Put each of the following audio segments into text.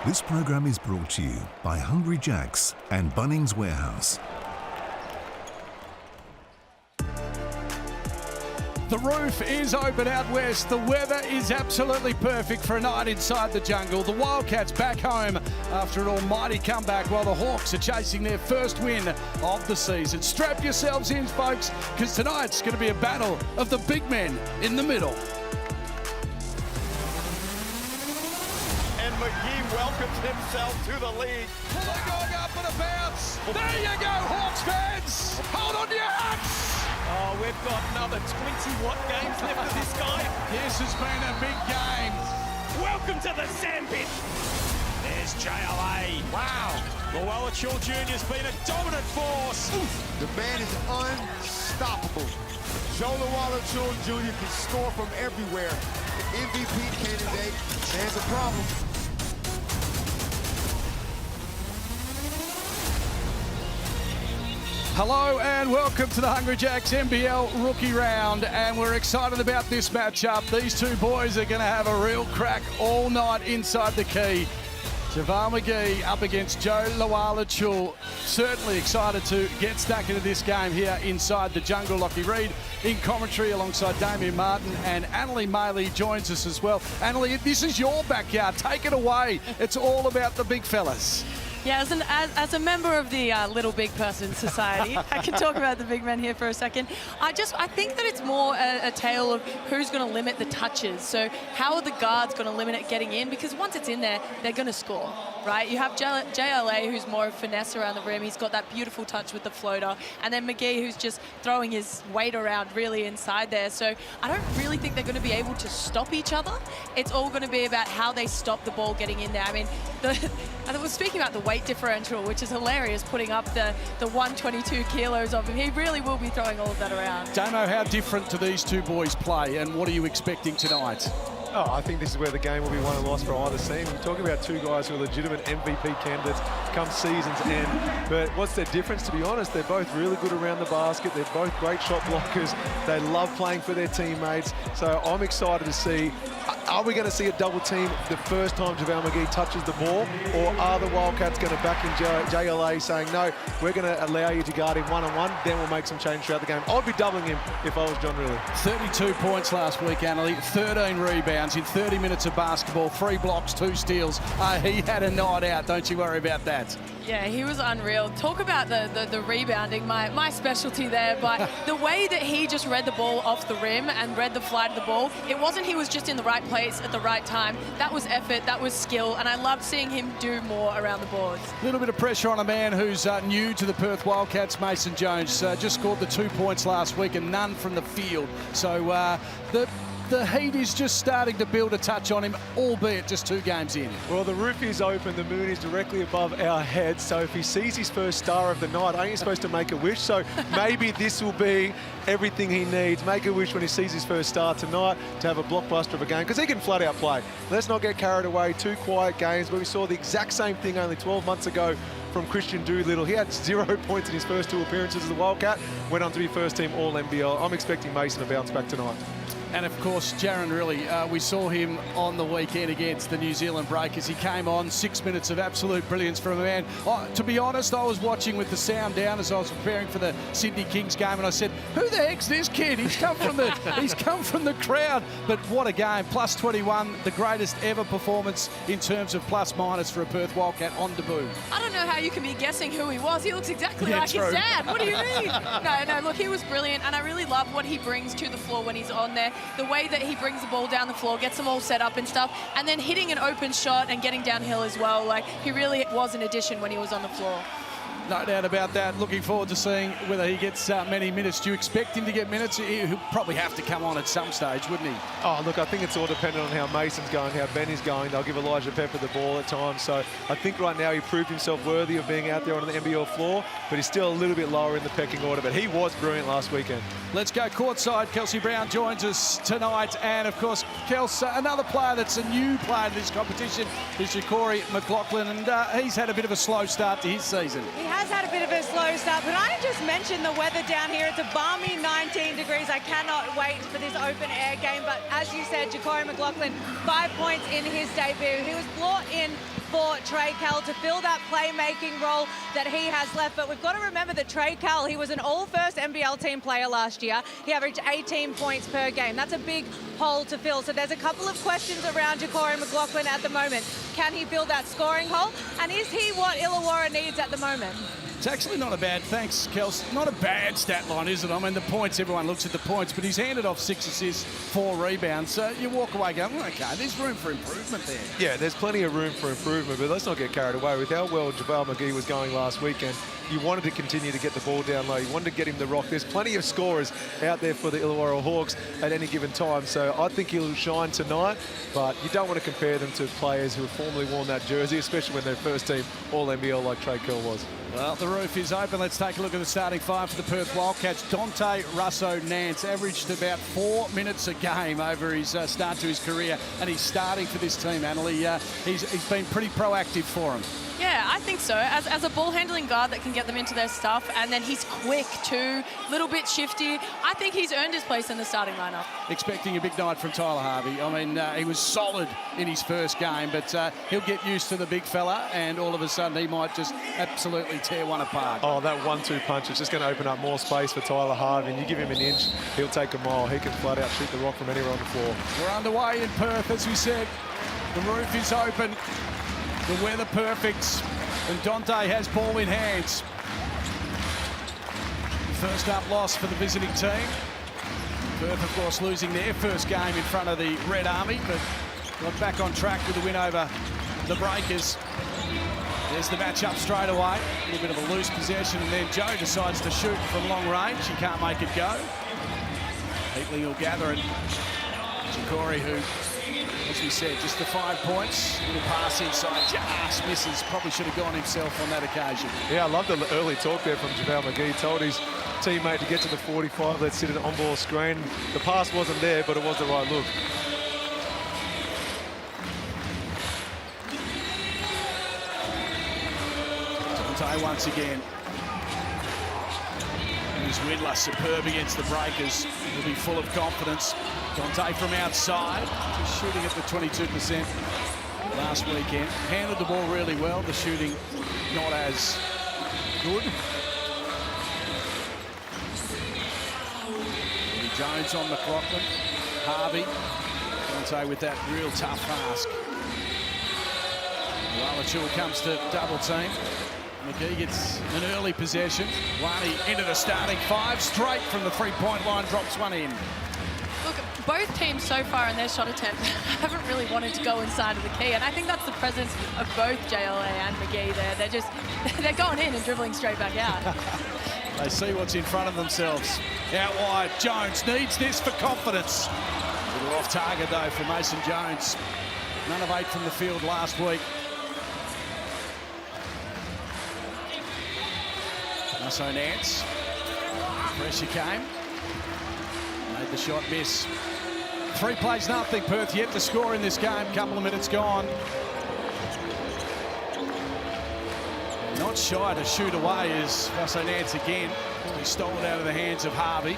This program is brought to you by Hungry Jack's and Bunnings Warehouse. The roof is open out west. The weather is absolutely perfect for a night inside the jungle. The Wildcats back home after an almighty comeback while the Hawks are chasing their first win of the season. Strap yourselves in, folks, because tonight's going to be a battle of the big men in the middle. And McGee welcomes himself to the league. Going up and a bounce. There you go, Hawks fans. Hold on to your hats. Oh, we've got another 20-watt games left of this guy. This has been a big game. Welcome to the sandpit. There's JLA. Wow. Wildcats Jr.'s been a dominant force. The man is unstoppable. Joe Wildcats Jr. can score from everywhere. The MVP candidate, there's a problem. Hello and welcome to the Hungry Jacks NBL rookie round, and we're excited about this matchup. These two boys are going to have a real crack all night inside the key. Javal McGee up against Joe Lawala-Chul. Certainly excited to get stuck into this game here inside the jungle. Lockie Reed in commentary alongside Damien Martin, and Annalie Maley joins us as well. Annalie, this is your backyard. Take it away. It's all about the big fellas. Yeah, as a member of the Little Big Person Society, I can talk about the big men here for a second. I think that it's more a tale of who's going to limit the touches. So how are the guards going to limit it getting in? Because once it's in there, they're going to score, right? You have JLA, who's more of finesse around the rim. He's got that beautiful touch with the floater. And then McGee, who's just throwing his weight around really inside there. So I don't really think they're going to be able to stop each other. It's all going to be about how they stop the ball getting in there. I mean, I was speaking about the weight differential, which is hilarious, putting up the 122 kilos of him. He really will be throwing all of that around. Damo, how different do these two boys play, and what are you expecting tonight? Oh, I think this is where the game will be won and lost for either team. You're talking about two guys who are legitimate MVP candidates come season's end. But what's their difference, to be honest? They're both really good around the basket. They're both great shot blockers. They love playing for their teammates. So I'm excited to see, are we going to see a double team the first time Javal McGee touches the ball? Or are the Wildcats going to back in JLA saying, no, we're going to allow you to guard him one-on-one, then we'll make some change throughout the game. I'd be doubling him if I was John Riley. 32 points last week, Annalie, 13 rebounds in 30 minutes of basketball, 3 blocks, 2 steals. He had a night out, don't you worry about that. Yeah, he was unreal. Talk about the rebounding, my specialty there, but the way that he just read the ball off the rim and read the flight of the ball, it wasn't he was just in the right place at the right time. That was effort, that was skill, and I loved seeing him do more around the boards. A little bit of pressure on a man who's new to the Perth Wildcats, Mason Jones. Just scored the 2 points last week and none from the field. So the heat is just starting to build a touch on him, albeit just 2 games in. Well, the roof is open, the moon is directly above our heads, so if he sees his first star of the night, ain't he supposed to make a wish? So maybe this will be everything he needs. Make a wish when he sees his first star tonight to have a blockbuster of a game, because he can flat out play. Let's not get carried away. 2 quiet games, but we saw the exact same thing only 12 months ago from Christian Doolittle. He had 0 points in his first 2 appearances as a Wildcat, went on to be first team All-NBL. I'm expecting Mason to bounce back tonight. And of course, Jaron Riley, we saw him on the weekend against the New Zealand Breakers. He came on, 6 minutes of absolute brilliance from a man. To be honest, I was watching with the sound down as I was preparing for the Sydney Kings game, and I said, who the heck's this kid? He's come from the crowd. But what a game, plus 21, the greatest ever performance in terms of plus minus for a Perth Wildcat on debut. I don't know how you can be guessing who he was. He looks exactly like his dad. What do you mean? No, look, he was brilliant, and I really love what he brings to the floor when he's on there. The way that he brings the ball down the floor, gets them all set up and stuff, and then hitting an open shot and getting downhill as well. Like, he really was an addition when he was on the floor. No doubt about that. Looking forward to seeing whether he gets many minutes. Do you expect him to get minutes? He'll probably have to come on at some stage, wouldn't he? Oh, look, I think it's all dependent on how Mason's going, how Benny's going. They'll give Elijah Pepper the ball at times. So I think right now he proved himself worthy of being out there on the NBL floor, but he's still a little bit lower in the pecking order. But he was brilliant last weekend. Let's go courtside. Kelsey Brown joins us tonight. And, of course, Kelsey, another player that's a new player to this competition is Corey McLaughlin. And he's had a bit of a slow start to his season. He has had a bit of a slow start, but I just mentioned the weather down here. It's a balmy 19 degrees. I cannot wait for this open air game. But as you said, Corey McLaughlin, 5 points in his debut. He was brought in for Trey Kell to fill that playmaking role that he has left. But we've got to remember that Trey Kell, he was an all-first NBL team player last year. He averaged 18 points per game. That's a big hole to fill. So there's a couple of questions around Ja'Cory McLaughlin at the moment. Can he fill that scoring hole? And is he what Illawarra needs at the moment? It's actually not a bad, thanks, Kels, not a bad stat line, is it? I mean, the points, everyone looks at the points, but he's handed off 6 assists, 4 rebounds. So you walk away going, okay, there's room for improvement there. Yeah, there's plenty of room for improvement, but let's not get carried away with how well JaVale McGee was going last weekend. You wanted to continue to get the ball down low. You wanted to get him the rock. There's plenty of scorers out there for the Illawarra Hawks at any given time. So I think he'll shine tonight, but you don't want to compare them to players who have formerly worn that jersey, especially when they're first team All-NBL like Trey Kell was. Well, the roof is open. Let's take a look at the starting five for the Perth Wildcats. Dante Russo-Nance averaged about 4 minutes a game over his start to his career, and he's starting for this team, Annalie. He's been pretty proactive for him. Yeah, I think so. As a ball-handling guard that can get them into their stuff, and then he's quick too, little bit shifty. I think he's earned his place in the starting lineup. Expecting a big night from Tyler Harvey. I mean, he was solid in his first game, but he'll get used to the big fella, and all of a sudden he might just absolutely tear one apart. Oh, that 1-2 punch is just going to open up more space for Tyler Harvey, and you give him an inch, he'll take a mile. He can flat out shoot the rock from anywhere on the floor. We're underway in Perth, as we said. The roof is open. The weather perfect, and Dante has ball in hands. First up loss for the visiting team. Perth, of course, losing their first game in front of the Red Army, but got back on track with the win over the Breakers. There's the matchup straight away. A little bit of a loose possession, and then Joe decides to shoot from long range. He can't make it go. Heatley will gather it. Ja'Cory, who, as we said, just the 5 points. Little pass inside, just misses. Probably should have gone himself on that occasion. Yeah, I love the early talk there from JaVale McGee. Told his teammate to get to the 45. Let's sit at an on-ball screen. The pass wasn't there, but it was the right look. Dante once again. Here's Whittler, superb against the Breakers. Will be full of confidence. Dante from outside, just shooting at the 22% last weekend. Handled the ball really well. The shooting not as good. Jones on McLaughlin. Harvey. Dante with that real tough ask. Wallachul comes to double team. McGee gets an early possession. Wani into the starting five, straight from the three-point line, drops one in. Look, both teams so far in their shot attempt haven't really wanted to go inside of the key, and I think that's the presence of both JLA and McGee there. They're going in and dribbling straight back out. They see what's in front of themselves. Out wide, Jones needs this for confidence. A little off target though for Mason Jones. None of 8 from the field last week. Russo-Nance. Pressure came. Made the shot miss. 3 plays nothing. Perth yet to score in this game. Couple of minutes gone. Not shy to shoot away is Russo-Nance again. He stole it out of the hands of Harvey.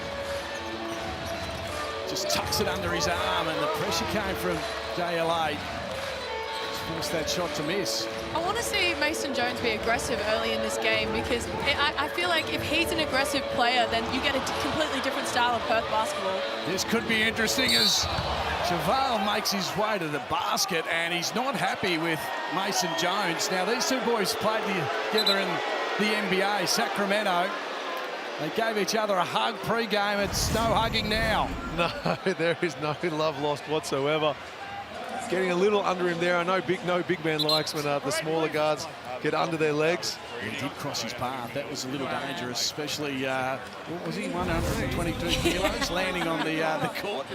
Just tucks it under his arm, and the pressure came from JLA. Just forced that shot to miss. I want to see Mason Jones be aggressive early in this game, because I feel like if he's an aggressive player, then you get a completely different style of Perth basketball. This could be interesting as JaVale makes his way to the basket, and he's not happy with Mason Jones. Now, these two boys played together in the NBA, Sacramento. They gave each other a hug pre-game. It's no hugging now. No, there is no love lost whatsoever. Getting a little under him there. I know no big man likes when the smaller guards get under their legs. He did cross his path. That was a little dangerous, especially, what was he, 122 kilos landing on the court.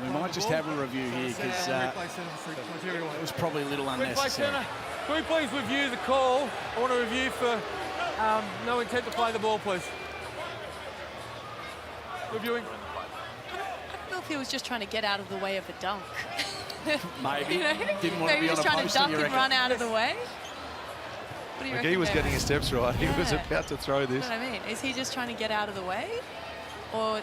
We might just have a review here, because it was probably a little unnecessary. Can we please review the call? I want to review for no intent to play the ball, please. Reviewing. I don't know if he was just trying to get out of the way of a dunk. Maybe. You know? Didn't want to be on a just trying poster, to dunk you and reckon? run out of the way. What do you reckon McGee was there? getting his steps right. He was about to throw this. That's what I mean. Is he just trying to get out of the way? Or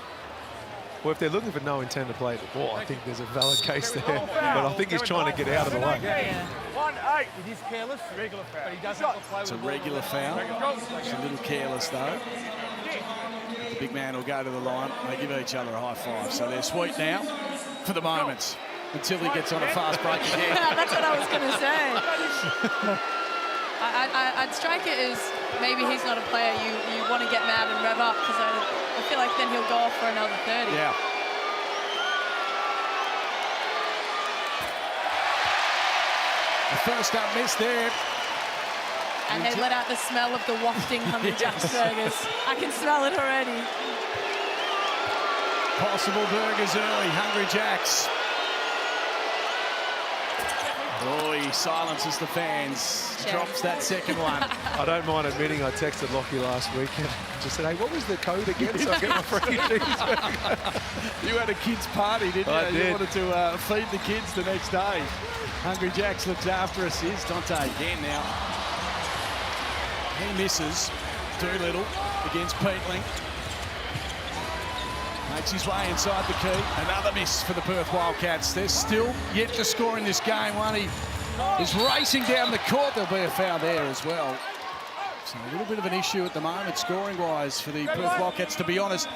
Well, if they're looking for no intent to play the ball, I think there's a valid case there. But I think he's trying to get out of the way. Yeah. 1-8. It is careless, regular foul. But he doesn't have to play with It's a the ball. regular foul. It's a little careless, though. The big man will go to the line. They give each other a high five. So they're sweet now for the moment until he gets on a fast break again. That's what I was going to say. I'd strike it as maybe he's not a player you want to get mad and rev up, because I feel like then he'll go off for another 30. Yeah. The first up miss there. And they let out the smell of the wafting Hungry Jack's burgers. I can smell it already. Possible burgers early, Hungry Jacks. Oh, he silences the fans. Check. Drops that second one. I don't mind admitting I texted Lockie last week and just said, hey, what was the code again so I get my free cheeseburger? You had a kids' party, didn't you? I did. You wanted to feed the kids the next day. Hungry Jacks looks after us. Here's Dante again now. He misses. Doolittle against Peatling. Makes his way inside the key. Another miss for the Perth Wildcats. They're still yet to score in this game. One, he is racing down the court. There'll be a foul there as well. So a little bit of an issue at the moment, scoring-wise, for the Perth Wildcats. To be honest,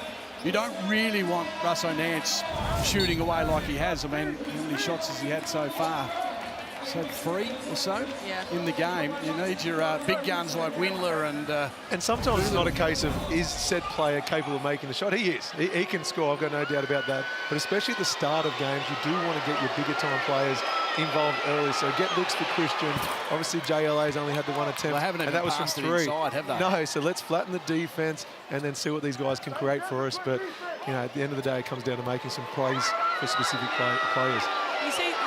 you don't really want Russo Nance shooting away like he has. I mean, how many shots has he had so far? He's had 3 or so in the game. You need your big guns like Windler And sometimes it's not a case of is said player capable of making the shot. He is. He can score, I've got no doubt about that. But especially at the start of games, you do want to get your bigger time players involved early. So get looks for Christian. Obviously, JLA's only had the 1 attempt. They haven't even and that was from passed it 3. inside, have they? No, so let's flatten the defense and then see what these guys can create for us. But, you know, at the end of the day, it comes down to making some plays for specific players.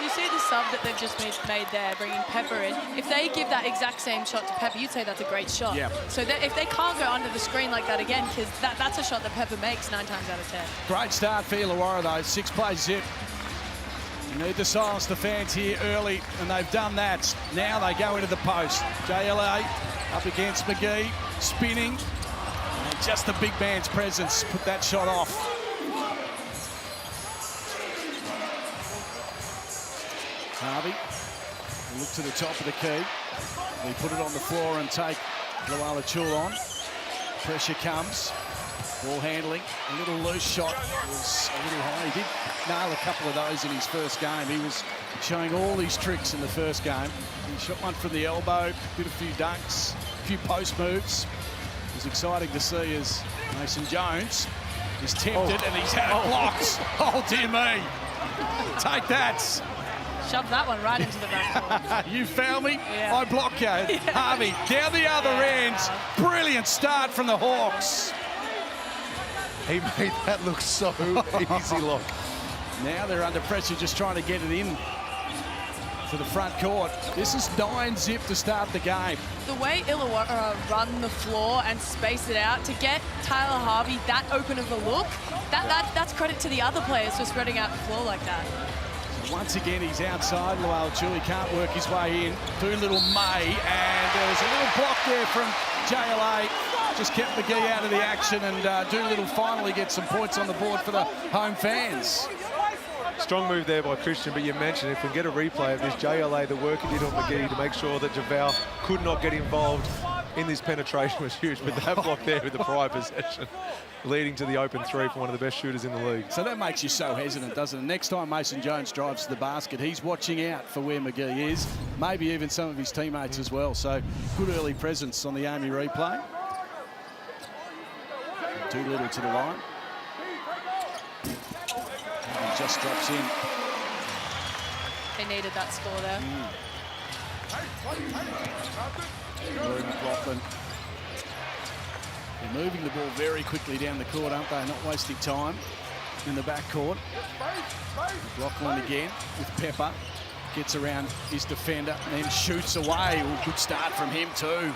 You see the sub that they've just made there, bringing Pepper in. If they give that exact same shot to Pepper, you'd say that's a great shot. Yeah. So that if they can't go under the screen like that again, because that's a shot that Pepper makes 9 times out of 10. Great start for Illawarra, though. 6-play zip. You need to silence the fans here early, and they've done that. Now they go into the post. JLA up against McGee, spinning. And just the big man's presence put that shot off. Harvey will look to the top of the key. They put it on the floor and take Illawarra Chul on. Pressure comes. Ball handling, a little loose shot was a little high. He did nail a couple of those in his first game. He was showing all his tricks in the first game. He shot one from the elbow, did a few dunks, a few post moves. It was exciting to see as Mason Jones is tempted and he's had it blocked. Oh, dear me. Take that. Shove that one right into the back. You foul me, Yeah. I block you. Harvey, down the other end. Brilliant start from the Hawks. He made that look so easy, Lock. Now they're under pressure, just trying to get it in to the front court. This is 9-zip to start the game. The way Illawarra run the floor and space it out to get Tyler Harvey that open of a look, that's credit to the other players for spreading out the floor like that. Once again, he's outside. Wildcats, he can't work his way in. Doolittle may, and there was a little block there from JLA. Just kept McGee out of the action, and Doolittle finally gets some points on the board for the home fans. Strong move there by Christian, but you mentioned if we get a replay of this, JLA, the work he did on McGee to make sure that Javal could not get involved in this penetration was huge, but that block there with the prior possession leading to the open 3 for one of the best shooters in the league. So that makes you so hesitant, doesn't it? Next time Mason Jones drives to the basket, he's watching out for where McGee is, maybe even some of his teammates as well. So good early presence on the Amy replay. Doolittle to the line. And just drops in. They needed that score there. Rory McLaughlin. They're moving the ball very quickly down the court, aren't they? Not wasting time in the back court. McLaughlin again with Pepper. Gets around his defender and then shoots away. Ooh, good start from him too.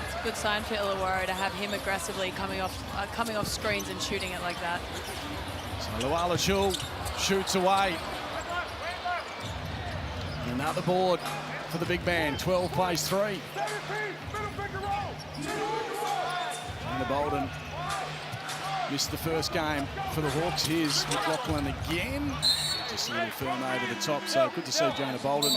It's a good sign for Illawarra to have him aggressively coming off screens and shooting it like that. So Wildcats shoots away. Another board for the big man. 12 plays 3. And the Bolden Missed the first game for the Hawks. Here's McLaughlin again. Just a little firm over the top, so good to see Jonah Bolden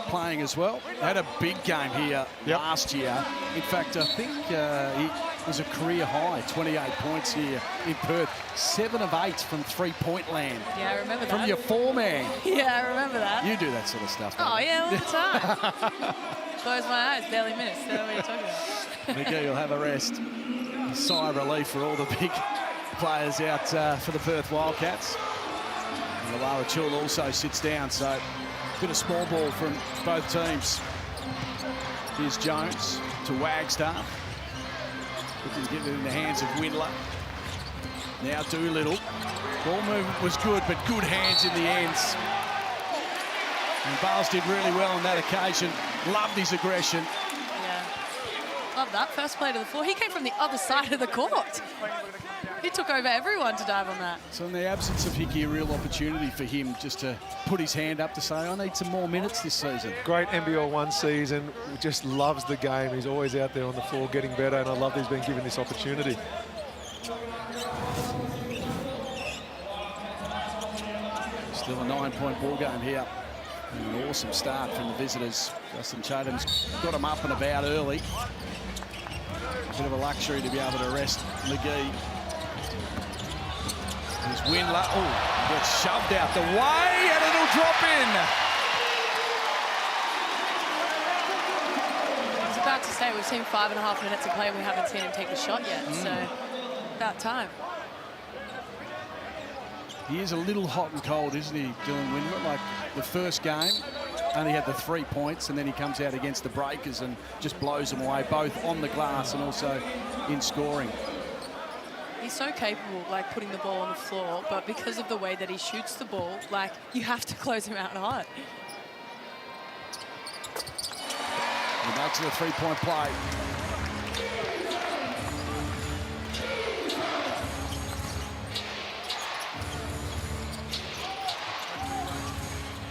playing as well. Had a big game here last year. In fact, I think he was a career high, 28 points here in Perth. 7 of 8 from three-point land. Yeah, I remember that. From your four-man. Yeah, I remember that. You do that sort of stuff. Oh, yeah, all the time. Close my eyes, barely minutes. So what are you talking about? McGee will have a rest. A sigh of relief for all the big players out for the Perth Wildcats. Illawarra Chul also sits down, so a bit of small ball from both teams. Here's Jones to Wagstaff. Looking to get it in the hands of Windler. Now Doolittle. Ball movement was good, but good hands in the ends. And Bales did really well on that occasion. Loved his aggression. Yeah. Love that. First play to the floor. He came from the other side of the court. He took over everyone to dive on that. So in the absence of Hickey, a real opportunity for him just to put his hand up to say, I need some more minutes this season. Great NBL1 season, just loves the game. He's always out there on the floor getting better, and I love that he's been given this opportunity. Still a 9-point ball game here. And an awesome start from the visitors. Justin Chatham's got him up and about early. A bit of a luxury to be able to arrest McGee. There's Windler. Oh, gets shoved out the way and it'll drop in. I was about to say, we've seen 5.5 minutes of play and we haven't seen him take a shot yet, so about time. He is a little hot and cold, isn't he, Dylan Windler? Like the first game, only had the 3 points, and then he comes out against the Breakers and just blows them away, both on the glass and also in scoring. He's so capable, like putting the ball on the floor, but because of the way that he shoots the ball, like you have to close him out hard. And back to the three-point play.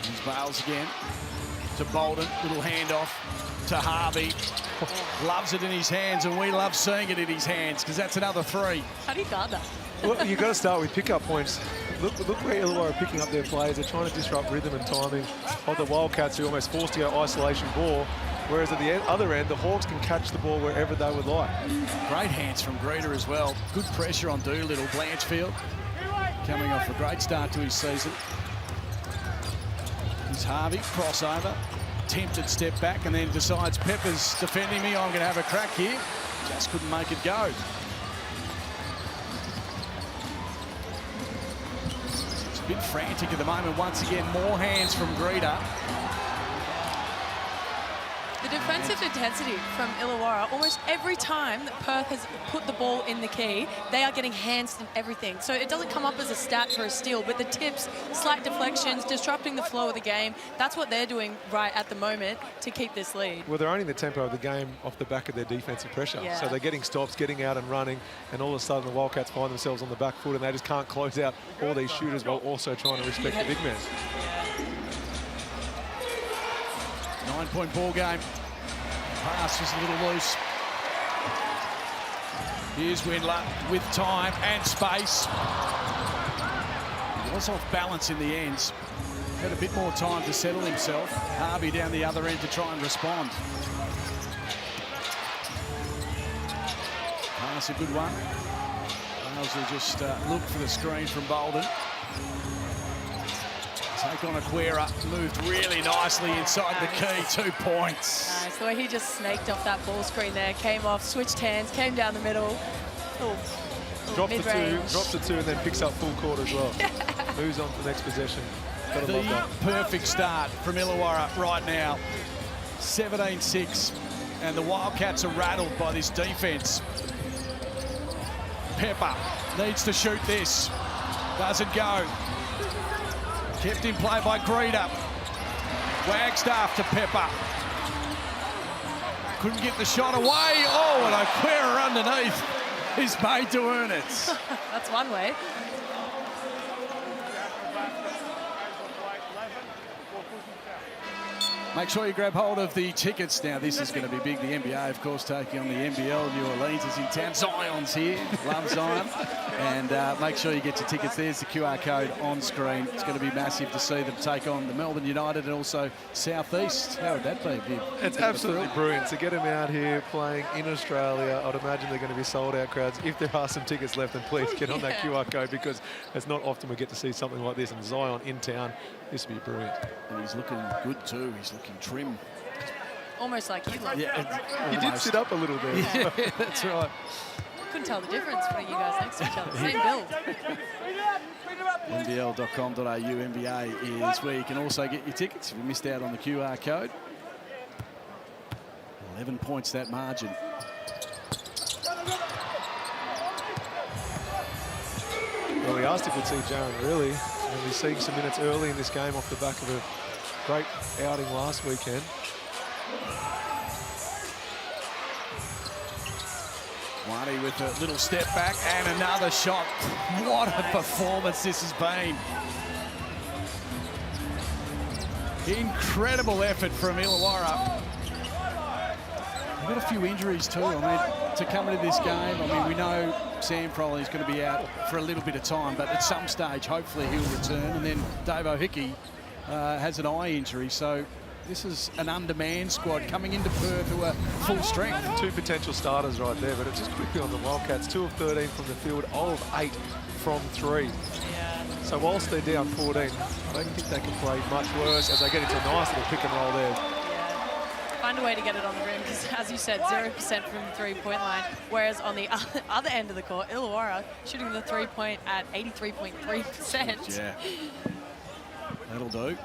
Here's Bales again to Bolden, little handoff to Harvey. Loves it in his hands, and we love seeing it in his hands because that's another three. How do you guard that? Well, you've got to start with pickup points. Look where Illawarra are picking up their plays. They're trying to disrupt rhythm and timing of the Wildcats, who are almost forced to go isolation ball, whereas at the other end, the Hawks can catch the ball wherever they would like. Great hands from Greeter as well. Good pressure on Doolittle. Blanchfield coming off a great start to his season. Here's Harvey, crossover. Tempted step back and then decides Pepper's defending me. I'm going to have a crack here. Just couldn't make it go. It's a bit frantic at the moment. Once again, more hands from Greeter. The defensive intensity from Illawarra, almost every time that Perth has put the ball in the key, they are getting hands and everything. So it doesn't come up as a stat for a steal, but the tips, slight deflections, disrupting the flow of the game, that's what they're doing right at the moment to keep this lead. Well, they're owning the tempo of the game off the back of their defensive pressure. Yeah. So they're getting stops, getting out and running, and all of a sudden the Wildcats find themselves on the back foot and they just can't close out all these shooters while also trying to respect the big man. 9-point ball game. Pass was a little loose. Here's Windler with time and space. He was off balance in the ends. Had a bit more time to settle himself. Harvey down the other end to try and respond. Pass a good one. Bales will just look for the screen from Bolden. Take on Aquera, moved really nicely inside the key, 2 points. Nice, the way he just snaked off that ball screen there, came off, switched hands, came down the middle. Drops the two and then picks up full court as well. Moves on to the next possession. The perfect start from Illawarra right now. 17-6, and the Wildcats are rattled by this defense. Pepper needs to shoot this. Doesn't go. Kept in play by Greeter. Wagstaff to Pepper. Couldn't get the shot away. Oh, and Aquera underneath. He's made to earn it. That's one way. Make sure you grab hold of the tickets. Now, this is going to be big. The NBA, of course, taking on the NBL. New Orleans is in town. Zion's here. Love Zion. And make sure you get your tickets. There's the QR code on screen. It's going to be massive to see them take on the Melbourne United and also Southeast. How would that be? It's absolutely brilliant to get them out here playing in Australia. I'd imagine they're going to be sold-out crowds. If there are some tickets left, then please get on that QR code, because it's not often we get to see something like this. And Zion in town, this would be brilliant. And he's looking good too. He's looking trim. Almost like you. Yeah, he did sit up a little bit. Yeah, that's right. Couldn't tell the difference putting you guys next to each other. Same build. NBL.com.au NBA is where you can also get your tickets if you missed out on the QR code. 11 points that margin. Well, we asked if we'd see Jaron really, and we're seeing some minutes early in this game off the back of a great outing last weekend. Wadi with a little step back and another shot. What a performance this has been. Incredible effort from Illawarra. They've got a few injuries too. I mean, to come into this game, I mean, we know Sam Froley's going to be out for a little bit of time, but at some stage, hopefully he'll return. And then Dave O'Hickey has an eye injury, so this is an undermanned squad coming into Perth who are full strength. Two potential starters right there, but just quickly on the Wildcats, 2 of 13 from the field, 0 of 8 from 3. Yeah. So whilst they're down 14, I don't think they can play much worse as they get into a nice little pick and roll there. Find a way to get it on the rim, because as you said, 0% from the three-point line, whereas on the other end of the court, Illawarra shooting the three-point at 83.3%. Yeah, that'll do.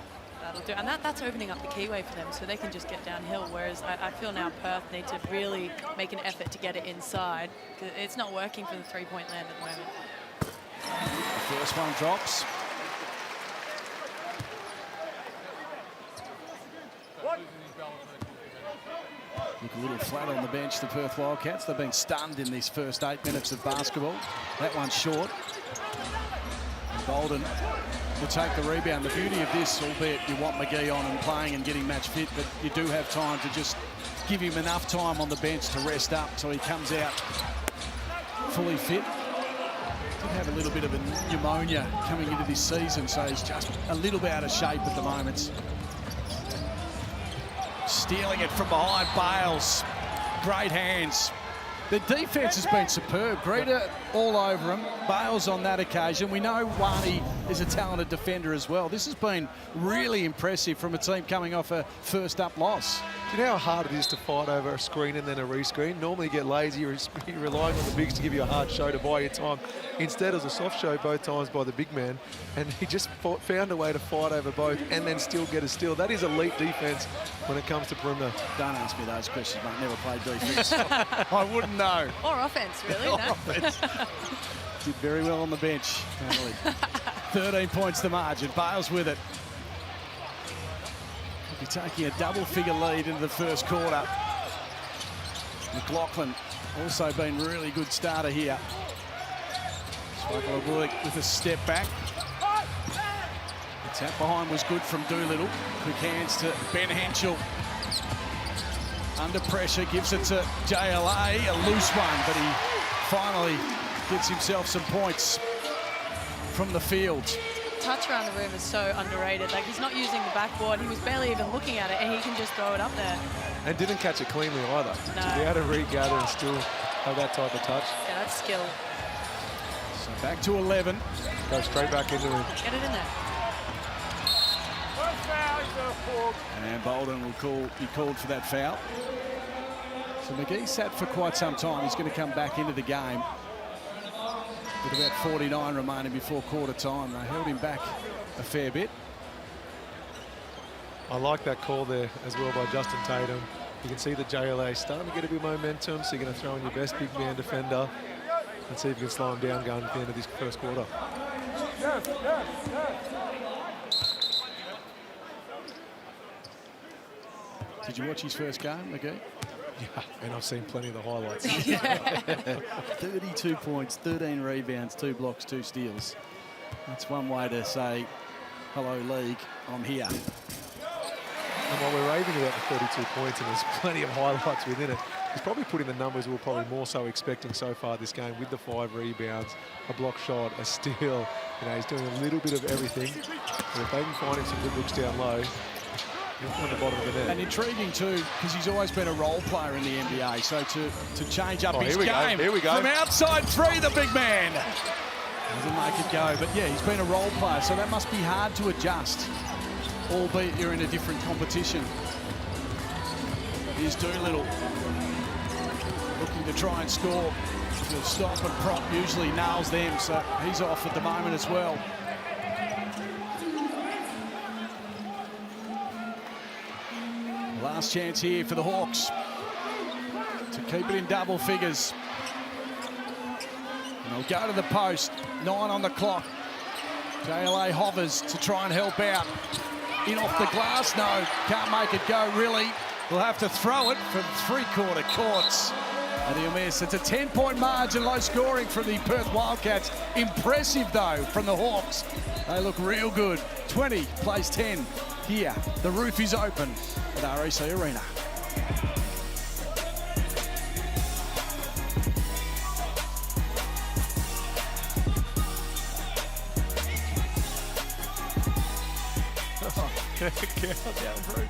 That'll do, and that's opening up the keyway for them, so they can just get downhill, whereas I feel now Perth need to really make an effort to get it inside, because it's not working for the three-point land at the moment. The first one drops. Look a little flat on the bench, the Perth Wildcats. They've been stunned in these first 8 minutes of basketball. That one's short. Bolden will take the rebound. The beauty of this, albeit you want McGee on and playing and getting match fit, but you do have time to just give him enough time on the bench to rest up so he comes out fully fit. Did have a little bit of a pneumonia coming into this season, so he's just a little bit out of shape at the moment. Stealing it from behind, Bales. Great hands. The defense has been superb. Greta all over him. Bales on that occasion. We know Wani is a talented defender as well. This has been really impressive from a team coming off a first-up loss. Do you know how hard it is to fight over a screen and then a rescreen? Normally you get lazy, you're relying on the bigs to give you a hard show to buy your time. Instead, it was a soft show both times by the big man, and he just found a way to fight over both and then still get a steal. That is elite defense when it comes to perimeter. Don't ask me those questions, mate. Never played defense. I wouldn't know. Or offense, really. Or no? offense. Did very well on the bench, apparently. 13 points the margin. Bales with it. Could be taking a double-figure lead into the first quarter. McLaughlin also been really good starter here. With a step back. The tap behind was good from Doolittle. Quick hands to Ben Henschel. Under pressure, gives it to JLA. A loose one, but he finally gets himself some points from the field. Touch around the rim is so underrated. Like, he's not using the backboard. He was barely even looking at it, and he can just throw it up there. And didn't catch it cleanly either. No. To be able to regather and still have that type of touch. Yeah, that's skill. So back to 11. Go straight back into it. Get it in there. And Bolden will be called for that foul. So McGee sat for quite some time. He's going to come back into the game with about 49 remaining before quarter time. They held him back a fair bit. I like that call there as well by Justin Tatum. You can see the JLA starting to get a bit of momentum, so you're going to throw in your best big man defender and see if you can slow him down going at the end of this first quarter. Did you watch his first game, McGee? Yeah, and I've seen plenty of the highlights. 32 points, 13 rebounds, 2 blocks, 2 steals. That's one way to say, hello, league, I'm here. And while we're raving about the 32 points, and there's plenty of highlights within it, he's probably putting the numbers we're probably more so expecting so far this game, with the 5 rebounds, a block shot, a steal. You know, he's doing a little bit of everything. And if they can find him some good looks down low, on the bottom of the net. And intriguing too, because he's always been a role player in the NBA. So to change up his game here we go. from outside 3, the big man doesn't make it go. But yeah, he's been a role player, so that must be hard to adjust, albeit you're in a different competition. Here's Doolittle looking to try and score. He'll stop and prop, usually nails them, so he's off at the moment as well. Last chance here for the Hawks to keep it in double figures. And they'll go to the post, 9 on the clock. JLA hovers to try and help out. In off the glass, no, can't make it go really. We'll have to throw it from 3/4 courts. And he'll miss. It's a 10-point margin, low scoring from the Perth Wildcats. Impressive though from the Hawks. They look real good. 20 plays 10 here. The roof is open at RAC Arena. Countdown roof.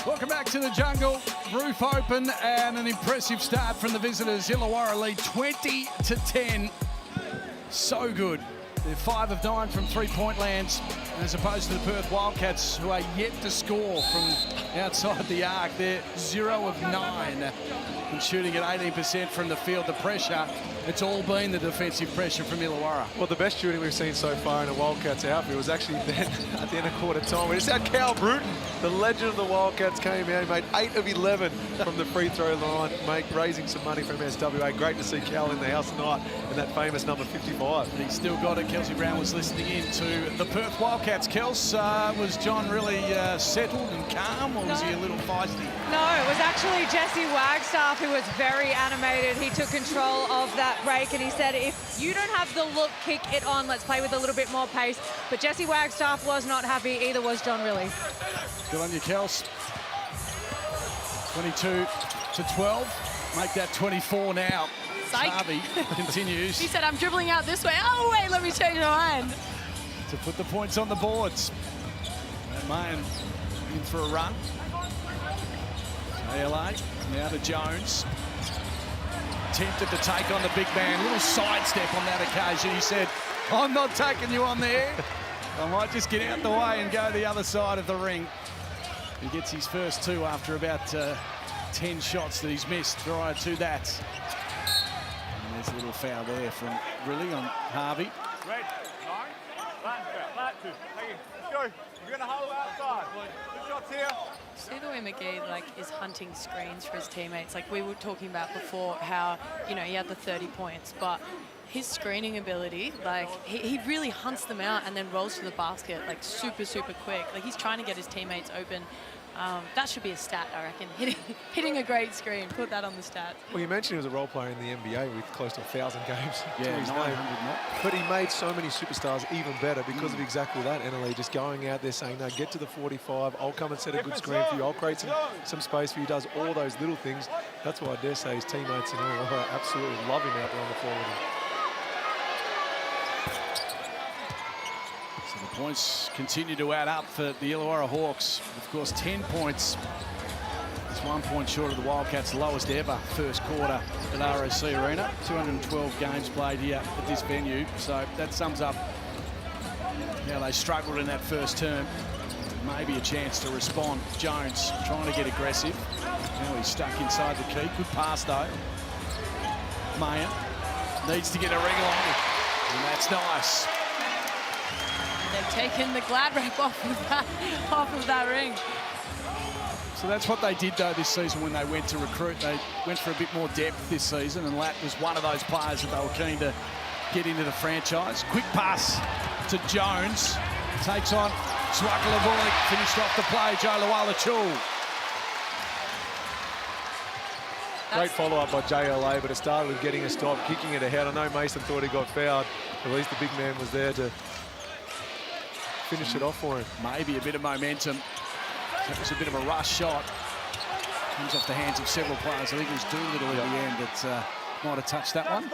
Welcome back to the jungle. Roof open and an impressive start from the visitors. Illawarra lead 20-10. So good. They're 5 of 9 from 3-point lands, as opposed to the Perth Wildcats, who are yet to score from outside the arc. They're 0 of 9 and shooting at 18% from the field. The pressure, it's all been the defensive pressure from Illawarra. Well, the best shooting we've seen so far in a Wildcats outfit was actually then at the end of quarter time. It's how Cal Bruton, the legend of the Wildcats, came out. He made 8 of 11 from the free throw line, raising some money from SWA. Great to see Cal in the house tonight and that famous number 55. He's still got it. Kelsey Brown was listening in to the Perth Wildcats. Kels, was John really settled and calm, or was he a little feisty? No, it was actually Jesse Wagstaff who was very animated. He took control of that break and he said, if you don't have the look, kick it on. Let's play with a little bit more pace. But Jesse Wagstaff was not happy. Either was John Riley. Good on you, Kels. 22-12. Make that 24 now. Psych. Harvey continues. He said, I'm dribbling out this way. Oh, wait, let me change my mind. To put the points on the boards. Mayan in for a run. ALA now to Jones. Tempted to take on the big man. Little sidestep on that occasion. He said, I'm not taking you on there. I might just get out the way and go the other side of the ring. He gets his first 2 after about 10 shots that he's missed prior to that. And there's a little foul there from Riley on Harvey. Red, 9, lat 2. Thank you. Let's go. You're going to hold outside. Good shots here. See the way McGee is hunting screens for his teammates. Like we were talking about before, how he had the 30 points, but his screening ability, he really hunts them out and then rolls to the basket super quick. Like he's trying to get his teammates open. That should be a stat, I reckon. Hitting a great screen, put that on the stats. Well, you mentioned he was a role player in the NBA with close to 1,000 games to his 900 name. more. But he made so many superstars even better because of exactly that, NLE, just going out there saying, no, get to the 45, I'll come and set a good screen for you, I'll create some space for you. He does all those little things. That's why I dare say his teammates in Illawarra absolutely love him out there on the floor with him. So the points continue to add up for the Illawarra Hawks. Of course, 10 points. It's 1 point short of the Wildcats' lowest ever first quarter at ROC Arena. 212 games played here at this venue. So that sums up how they struggled in that first term. Maybe a chance to respond. Jones trying to get aggressive. Now he's stuck inside the key. Good pass though. Mayan needs to get a ring along it. And that's nice. They've taken the Glad wrap off of that ring. So that's what they did though this season when they went to recruit. They went for a bit more depth this season, and Lat was one of those players that they were keen to get into the franchise. Quick pass to Jones. Takes on Swakalavulek, finished off the play, Wildcats. Great follow-up by JLA, but it started with getting a stop, kicking it ahead. I know Mason thought he got fouled. At least the big man was there to finish it off for him. Maybe a bit of momentum. That was a bit of a rush shot. Comes off the hands of several players. I think it was Doolittle at the end that might have touched that one.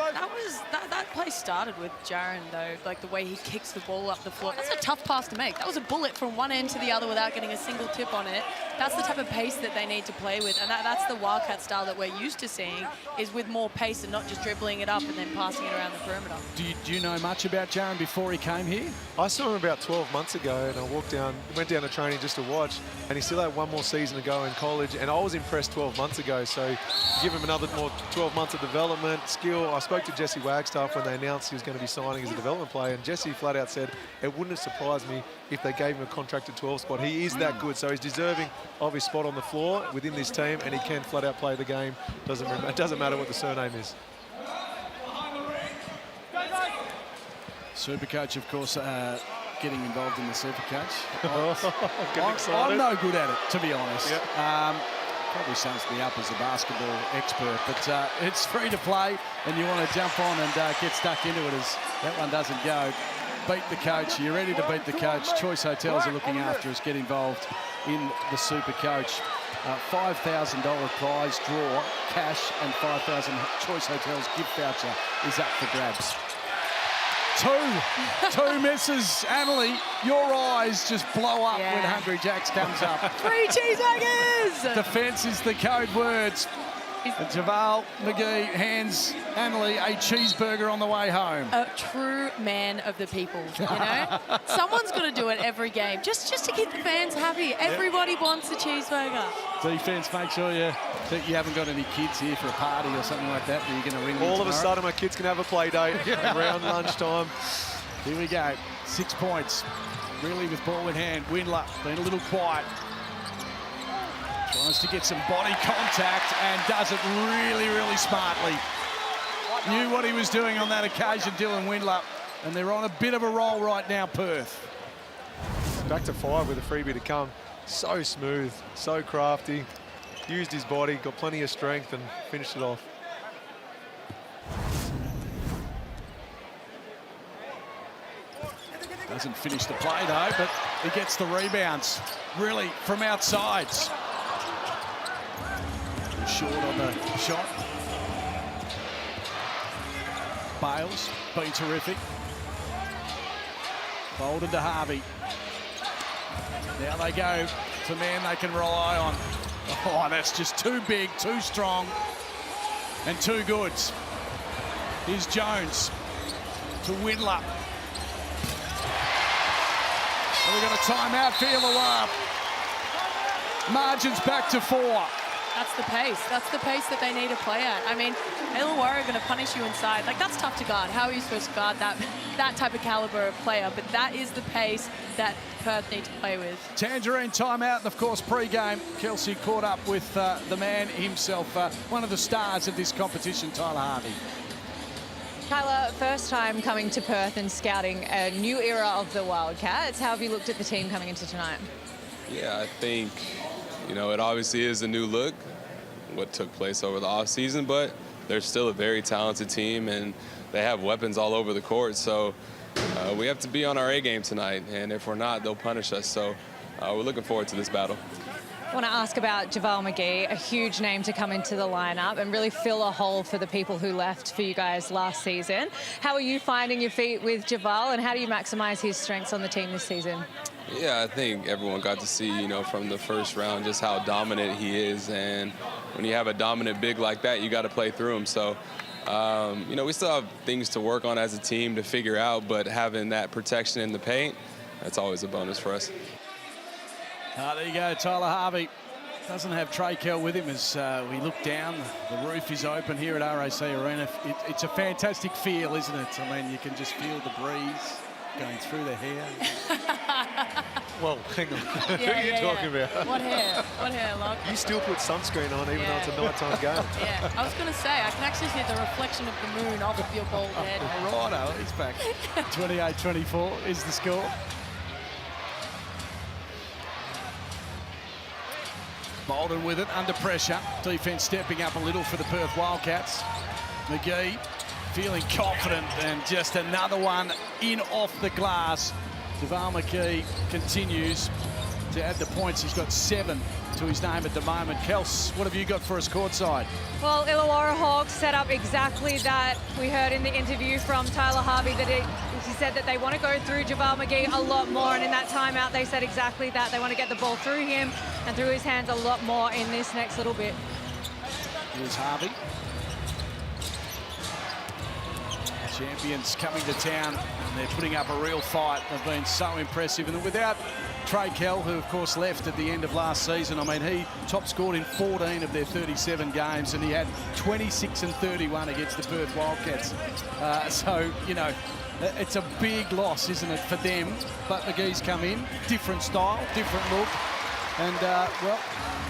That play started with Jaron though, like the way he kicks the ball up the floor. That's a tough pass to make. That was a bullet from one end to the other without getting a single tip on it. That's the type of pace that they need to play with, and that's the Wildcat style that we're used to seeing, is with more pace and not just dribbling it up and then passing it around the perimeter. Do you know much about Jaron before he came here? I saw him about 12 months ago, and I went down to training just to watch, and he still had one more season to go in college, and I was impressed 12 months ago, so give him another more 12 months of development, skill. I spoke to Jesse Wagstaff when they announced he was going to be signing as a development player, and Jesse flat out said it wouldn't have surprised me if they gave him a contracted 12 spot. He is that good, so he's deserving of his spot on the floor within this team, and he can flat out play the game. It doesn't matter what the surname is. Supercoach, of course, getting involved in the Supercoach. I'm no good at it, to be honest. Yep. Probably sums me up as a basketball expert, but it's free to play, and you want to jump on and get stuck into it as that one doesn't go. Beat the coach. You're ready to beat the coach. Choice Hotels are looking after us. Get involved in the Supercoach. $5,000 prize draw, cash, and 5,000 Choice Hotels gift voucher is up for grabs. Two misses. Emily, your eyes just blow up when Hungry Jacks comes up. 3 cheeseburgers! Defence is the code words. And Javal McGee hands Emily a cheeseburger on the way home. A true man of the people, you know? Someone's got to do it every game, just to keep the fans happy. Everybody wants a cheeseburger. Defence, make sure you haven't got any kids here for a party or something like that. You're going to ring them All of a sudden, my kids can have a play date around lunchtime. Here we go. 6 points. Really with ball in hand. Windler being a little quiet. Tries to get some body contact and does it really, really smartly. Knew what he was doing on that occasion, Dylan Windler. And they're on a bit of a roll right now, Perth. Back to 5 with a freebie to come. So smooth, so crafty. Used his body, got plenty of strength and finished it off. Doesn't finish the play though, but he gets the rebounds, really, from outside. Short on the shot. Bales, been terrific. Bolden to Harvey. Now they go to man they can rely on. Oh, that's just too big, too strong, and too good. Here's Jones to Windler. And we've got a timeout for Illawarra. Margins back to 4. That's the pace. That's the pace that they need to play at. I mean, Illawarra are going to punish you inside. Like, that's tough to guard. How are you supposed to guard that type of caliber of player? But that is the pace that Perth need to play with. Tangerine timeout, and of course pre-game, Kelsey caught up with the man himself, one of the stars of this competition, Tyler Harvey. Tyler, first time coming to Perth and scouting a new era of the Wildcats. How have you looked at the team coming into tonight? Yeah, I think, you know, it obviously is a new look, what took place over the offseason, but they're still a very talented team, and they have weapons all over the court. So we have to be on our A game tonight, and if we're not, they'll punish us. So we're looking forward to this battle. I want to ask about JaVale McGee, a huge name to come into the lineup and really fill a hole for the people who left for you guys last season. How are you finding your feet with JaVale, and how do you maximize his strengths on the team this season? Yeah, I think everyone got to see, you know, from the first round just how dominant he is. And when you have a dominant big like that, you got to play through him. So, you know, we still have things to work on as a team to figure out, but having that protection in the paint, that's always a bonus for us. There you go, Tyler Harvey. Doesn't have Trey Kell with him as we look down. The roof is open here at RAC Arena. It's a fantastic feel, isn't it? I mean, you can just feel the breeze going through the hair. Well, hang on. Who are you talking about? What hair? What hair, Log? You still put sunscreen on even though it's a nighttime game. Yeah, I was going to say, I can actually see the reflection of the moon off of your bald head. Righto, he's back. 28-24 is the score. Bolden with it, under pressure. Defense stepping up a little for the Perth Wildcats. McGee feeling confident, and just another one in off the glass. JaVale McGee continues to add the points. He's got 7 to his name at the moment. Kels, what have you got for us courtside? Well, Illawarra Hawks set up exactly that. We heard in the interview from Tyler Harvey that he said that they want to go through JaVale McGee a lot more, and in that timeout they said exactly that. They want to get the ball through him and through his hands a lot more in this next little bit. Here's Harvey. Champions coming to town, and they're putting up a real fight. They've been so impressive, and without Trey Kell, who of course left at the end of last season, I mean, he top scored in 14 of their 37 games, and he had 26 and 31 against the Perth Wildcats. So, you know, it's a big loss, isn't it, for them? But McGee's come in, different style, different look, and, well,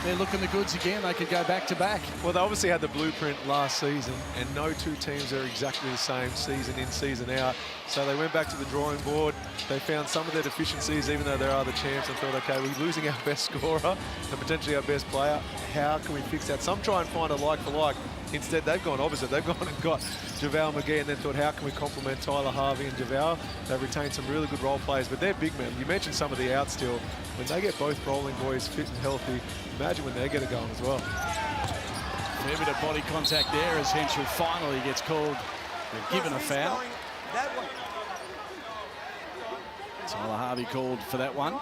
they're looking the goods again. They could go back to back. Well, they obviously had the blueprint last season, and no two teams are exactly the same season in, season out. So they went back to the drawing board. They found some of their deficiencies, even though they are the champs, and thought, okay, we're losing our best scorer and potentially our best player. How can we fix that? Some try and find a like for like. Instead, they've gone opposite. They've gone and got JaVale McGee and then thought, how can we complement Tyler Harvey and JaVale? They've retained some really good role players, but they're big men. You mentioned some of the outs still. When they get both rolling boys fit and healthy, imagine when they get it going as well. Fair bit of body contact there as Henschel finally gets called. They're given a foul. Tyler Harvey called for that one.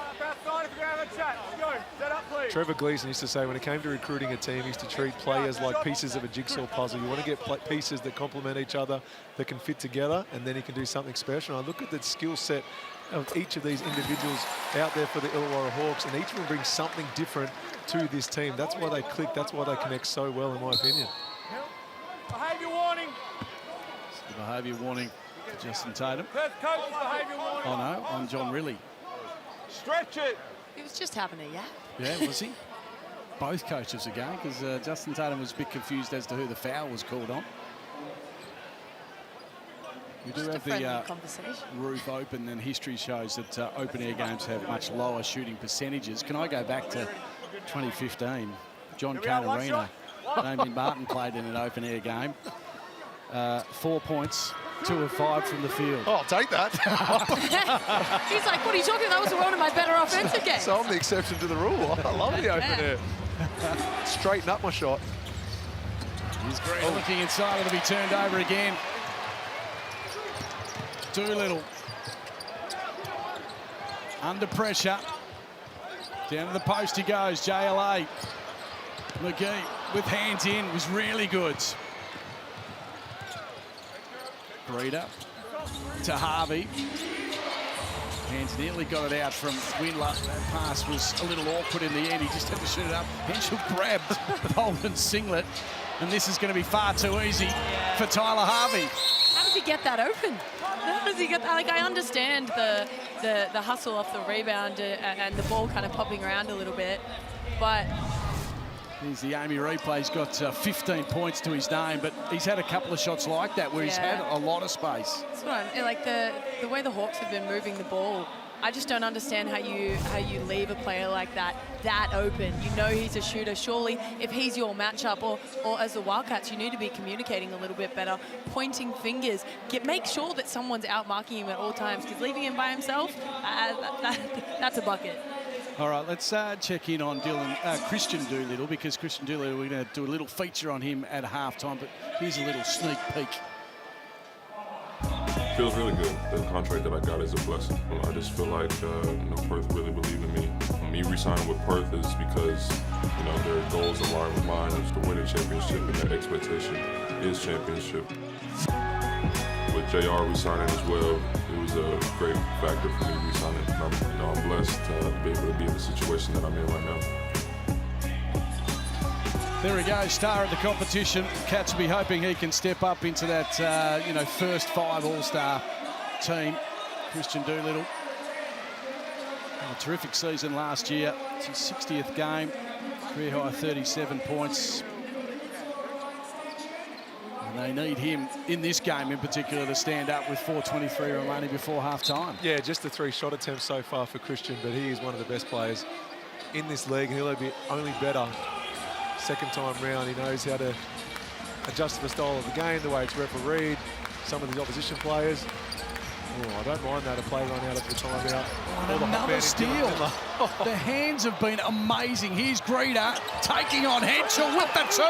Trevor Gleeson used to say when it came to recruiting a team, he used to treat players like pieces of a jigsaw puzzle. You want to get pieces that complement each other, that can fit together, and then he can do something special. And I look at the skill set of each of these individuals out there for the Illawarra Hawks, and each of them brings something different to this team. That's why they click. That's why they connect so well, in my opinion. Behaviour warning. Behaviour warning. Justin Tatum. Perth coach, behaviour warning. Oh no, on John Riley. Stretch it. He was just having a yap. Yeah, was he? Both coaches again, because Justin Tatum was a bit confused as to who the foul was called on. We do have the roof open, and history shows that open air games have much lower shooting percentages. Can I go back to 2015? John Cone Arena. Damien Martin played in an open air game. 4 points. 2 of 5 from the field. Oh, I'll take that. He's like, what are you talking about? That was one of my better offensive games. So I'm the exception to the rule. I love the open air. Straighten up my shot. He's great. Looking inside, it'll be turned over again. Doolittle. Under pressure. Down to the post he goes, JLA. McGee with hands in was really good. Breeder to Harvey. Hands nearly got it out from Windler. That pass was a little awkward in the end. He just had to shoot it up. Henschel grabbed Holden's singlet, and this is going to be far too easy for Tyler Harvey. How does he get that open? How does he get that? Like, I understand the hustle off the rebound and the ball kind of popping around a little bit, but... Here's the Amy replay. He's got 15 points to his name, but he's had a couple of shots like that where he's had a lot of space. That's what like the way the Hawks have been moving the ball. I just don't understand how you leave a player like that open. You know he's a shooter. Surely, if he's your matchup, or as the Wildcats, you need to be communicating a little bit better, pointing fingers. Make sure that someone's out marking him at all times, because leaving him by himself, that's a bucket. All right, let's check in on Christian Doolittle, because Christian Doolittle, we're going to do a little feature on him at halftime, but here's a little sneak peek. Feels really good. The contract that I got is a blessing. I just feel like Perth really believed in me. Me re-signing with Perth is because their goals align with mine, is to win a championship, and their expectation is championship. With JR re-signing as well, it was a great factor for me re-signing. I'm blessed to be able to be in the situation that I'm in right now. There we go, star of the competition. Cats will be hoping he can step up into that, first 5 All-Star team. Christian Doolittle. A terrific season last year. It's his 60th game, career high 37 points. And they need him in this game in particular to stand up with 4:23 remaining before half-time. Yeah, just the 3 shot attempts so far for Christian, but he is one of the best players in this league, and he'll be only better second time round. He knows how to adjust to the style of the game, the way it's refereed, some of the opposition players. Oh, I don't mind that, a play run out of the timeout. Another steal. The hands have been amazing. Here's Greeder taking on Henschel with the 2.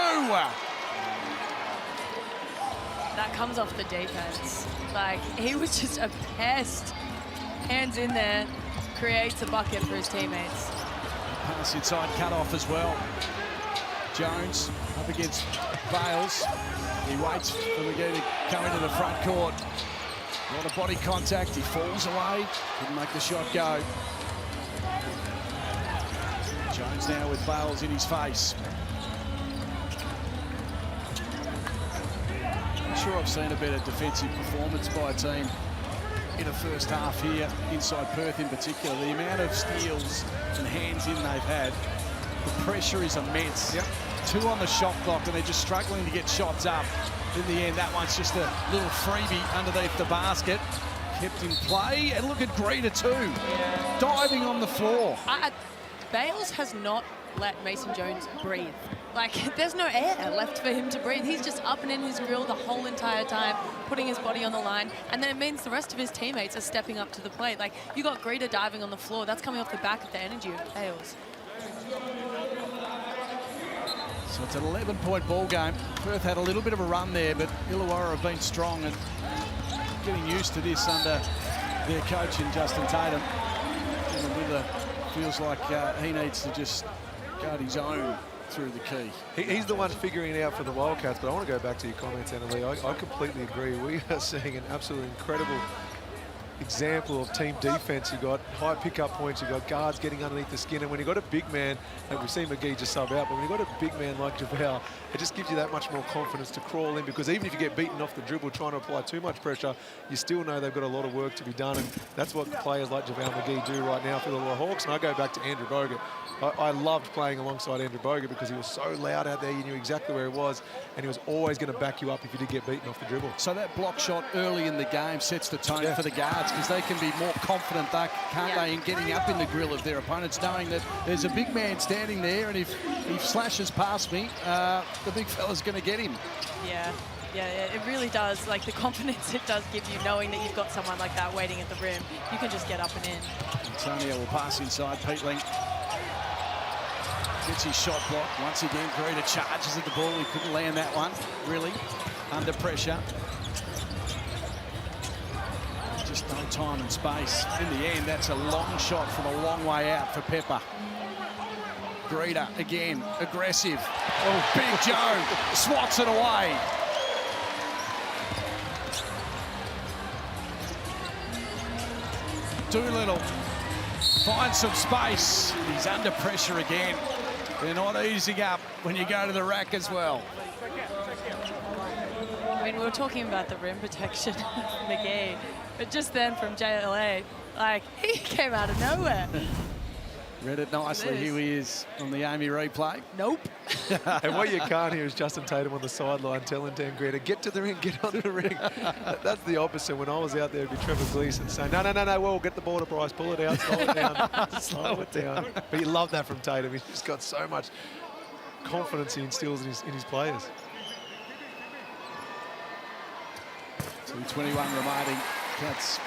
That comes off the defense. Like, he was just a pest. Hands in there, creates a bucket for his teammates. Pass inside, cut off as well. Jones up against Bales. He waits for McGee to come into the front court. A lot of body contact. He falls away. Couldn't make the shot go. Jones now with Bales in his face. I'm sure I've seen a better defensive performance by a team in the first half here, inside Perth in particular. The amount of steals and hands in they've had, the pressure is immense. Yep. 2 on the shot clock, and they're just struggling to get shots up. In the end, that one's just a little freebie underneath the basket. Kept in play, and look at Greeder too. Yeah. Diving on the floor. Bales has not let Mason Jones breathe. Like, there's no air left for him to breathe. He's just up and in his grill the whole entire time, putting his body on the line, and then it means the rest of his teammates are stepping up to the plate. Like, you got Greeder diving on the floor. That's coming off the back of the energy of Bales. So it's an 11-point ball game. Perth had a little bit of a run there, but Illawarra have been strong and getting used to this under their coach in Justin Tatum. And Withers feels like he needs to just guard his own through the key. He's the one figuring it out for the Wildcats, but I want to go back to your comments, Annalie. I completely agree. We are seeing an absolutely incredible example of team defense. You got high pickup points, you got guards getting underneath the skin, and when you got a big man, like we've seen McGee just sub out, but when you got a big man like JaVale, it just gives you that much more confidence to crawl in, because even if you get beaten off the dribble trying to apply too much pressure, you still know they've got a lot of work to be done, and that's what players like JaVale McGee do right now for the Hawks. And I go back to Andrew Bogut. I loved playing alongside Andrew Bogut because he was so loud out there, you knew exactly where he was, and he was always going to back you up if you did get beaten off the dribble. So that block shot early in the game sets the tone for the guards, because they can be more confident, can't they, in getting up in the grill of their opponents, knowing that there's a big man standing there, and if he slashes past me, the big fella's going to get him. Yeah, it really does. Like, the confidence it does give you, knowing that you've got someone like that waiting at the rim. You can just get up and in. Antonio will pass inside. Peatling gets his shot blocked. Once again, Greeder charges at the ball. He couldn't land that one, really, under pressure. Just no time and space. In the end, that's a long shot from a long way out for Pepper. Greeder again, aggressive. Oh, Big Joe swats it away. Doolittle finds some space. He's under pressure again. They're not easing up when you go to the rack as well. I mean, we were talking about the rim protection of McGee, but just then from JLA, like, he came out of nowhere. Read it nicely. Here he is on the Amy replay. Nope. And what you can't hear is Justin Tatum on the sideline telling Dan Greta, get to the ring, get onto the ring. That's the opposite. When I was out there, it'd be Trevor Gleeson saying, no, well, get the ball to Bryce, pull it out, slow it down, slow it down. But you love that from Tatum. He's just got so much confidence he instills in his players. 2:21 remaining. Cats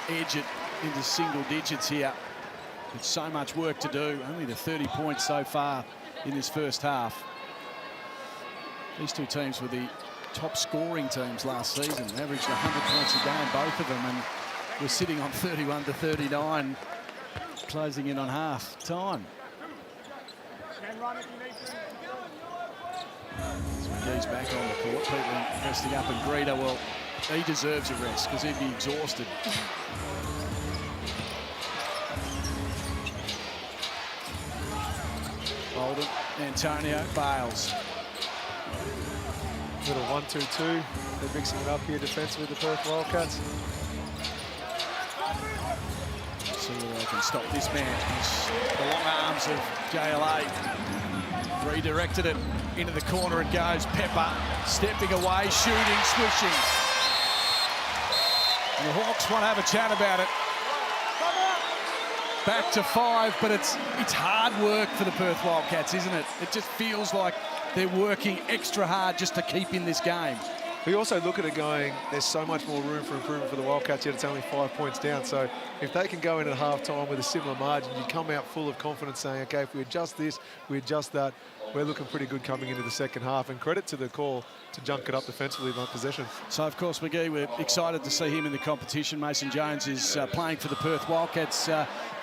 edge it into single digits here. It's so much work to do. Only the 30 points so far in this first half. These two teams were the top scoring teams last season. Averaged 100 points a game, both of them, and we're sitting on 31 to 39, closing in on half time. So McGee's back on the court. People resting up, and Greeter, well, he deserves a rest because he'd be exhausted. Bolden, Antonio, Bales. Little 1-2-2. They're mixing it up here defensively, the Perth Wildcats. See whether they can stop this man. The long arms of JLA. Redirected it into the corner. It goes. Pepper stepping away, shooting, swishing. And the Hawks want to have a chat about it. Back to 5, but it's hard work for the Perth Wildcats, isn't it? It just feels like they're working extra hard just to keep in this game. We also look at it going, there's so much more room for improvement for the Wildcats, yet it's only 5 points down. So if they can go in at half-time with a similar margin, you come out full of confidence saying, okay, if we adjust this, we adjust that, we're looking pretty good coming into the second half. And credit to the call to junk it up defensively by possession. So, of course, McGee, we're excited to see him in the competition. Mason Jones is playing for the Perth Wildcats.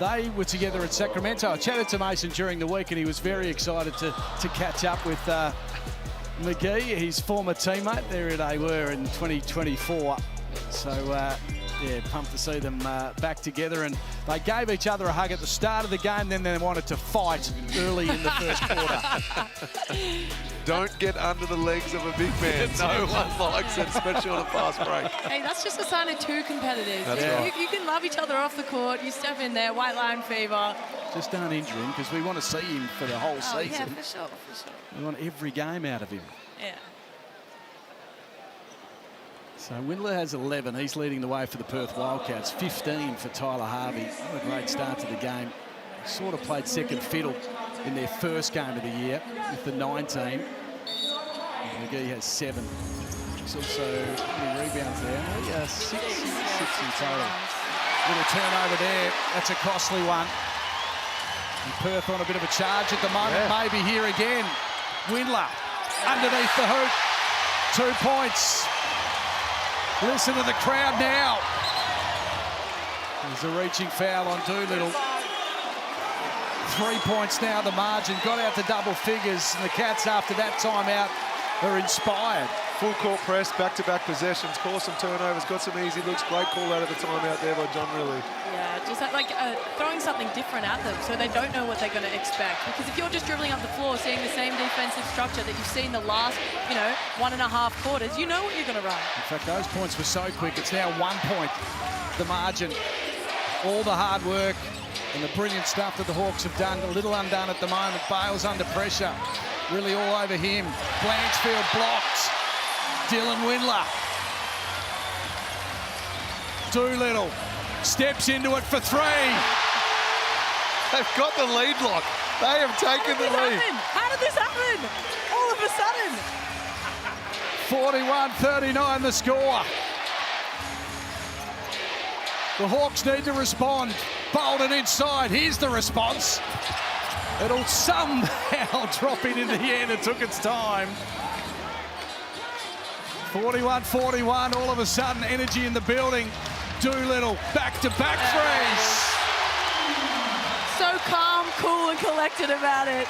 They were together at Sacramento. I chatted to Mason during the week, and he was very excited to catch up with McGee, his former teammate. There they were in 2024. So, yeah, pumped to see them back together. And they gave each other a hug at the start of the game, then they wanted to fight early in the first quarter. Don't get under the legs of a big man. No one likes it, especially on a fast break. Hey, that's just a sign of two competitors. That's right. You can love each other off the court. You step in there, white line fever. Just don't injure him, because we want to see him for the whole season. Yeah, for sure, for sure. We want every game out of him. Yeah. So Windler has 11. He's leading the way for the Perth Wildcats. 15 for Tyler Harvey. What a great start to the game. Sort of played second fiddle in their first game of the year with the 19. McGee has 7. He's also many rebounds there. Yeah, 6 in total. Little turnover there. That's a costly one. And Perth on a bit of a charge at the moment. Yeah. Maybe here again. Windler underneath the hoop. 2 points. Listen to the crowd now. There's a reaching foul on Doolittle. 3 points now, the margin. Got out to double figures, and the Cats, after that timeout, are inspired. Full court press, back-to-back possessions, caused some turnovers, got some easy looks. Great call out of the timeout there by John Riley. Yeah, just like throwing something different at them so they don't know what they're going to expect. Because if you're just dribbling up the floor, seeing the same defensive structure that you've seen the last, 1.5 quarters, you know what you're going to run. In fact, those points were so quick. It's now 1 point, the margin. All the hard work and the brilliant stuff that the Hawks have done, a little undone at the moment. Bales under pressure, really all over him. Blanchfield blocked. Dylan Windler. Doolittle steps into it for 3. They've got the lead lock. They have taken the lead. How did this happen? All of a sudden. 41-39 the score. The Hawks need to respond. Bolden inside. Here's the response. It'll somehow drop it into the end. It took its time. 41-41, all of a sudden, energy in the building. Doolittle, back-to-back threes. So calm, cool, and collected about it.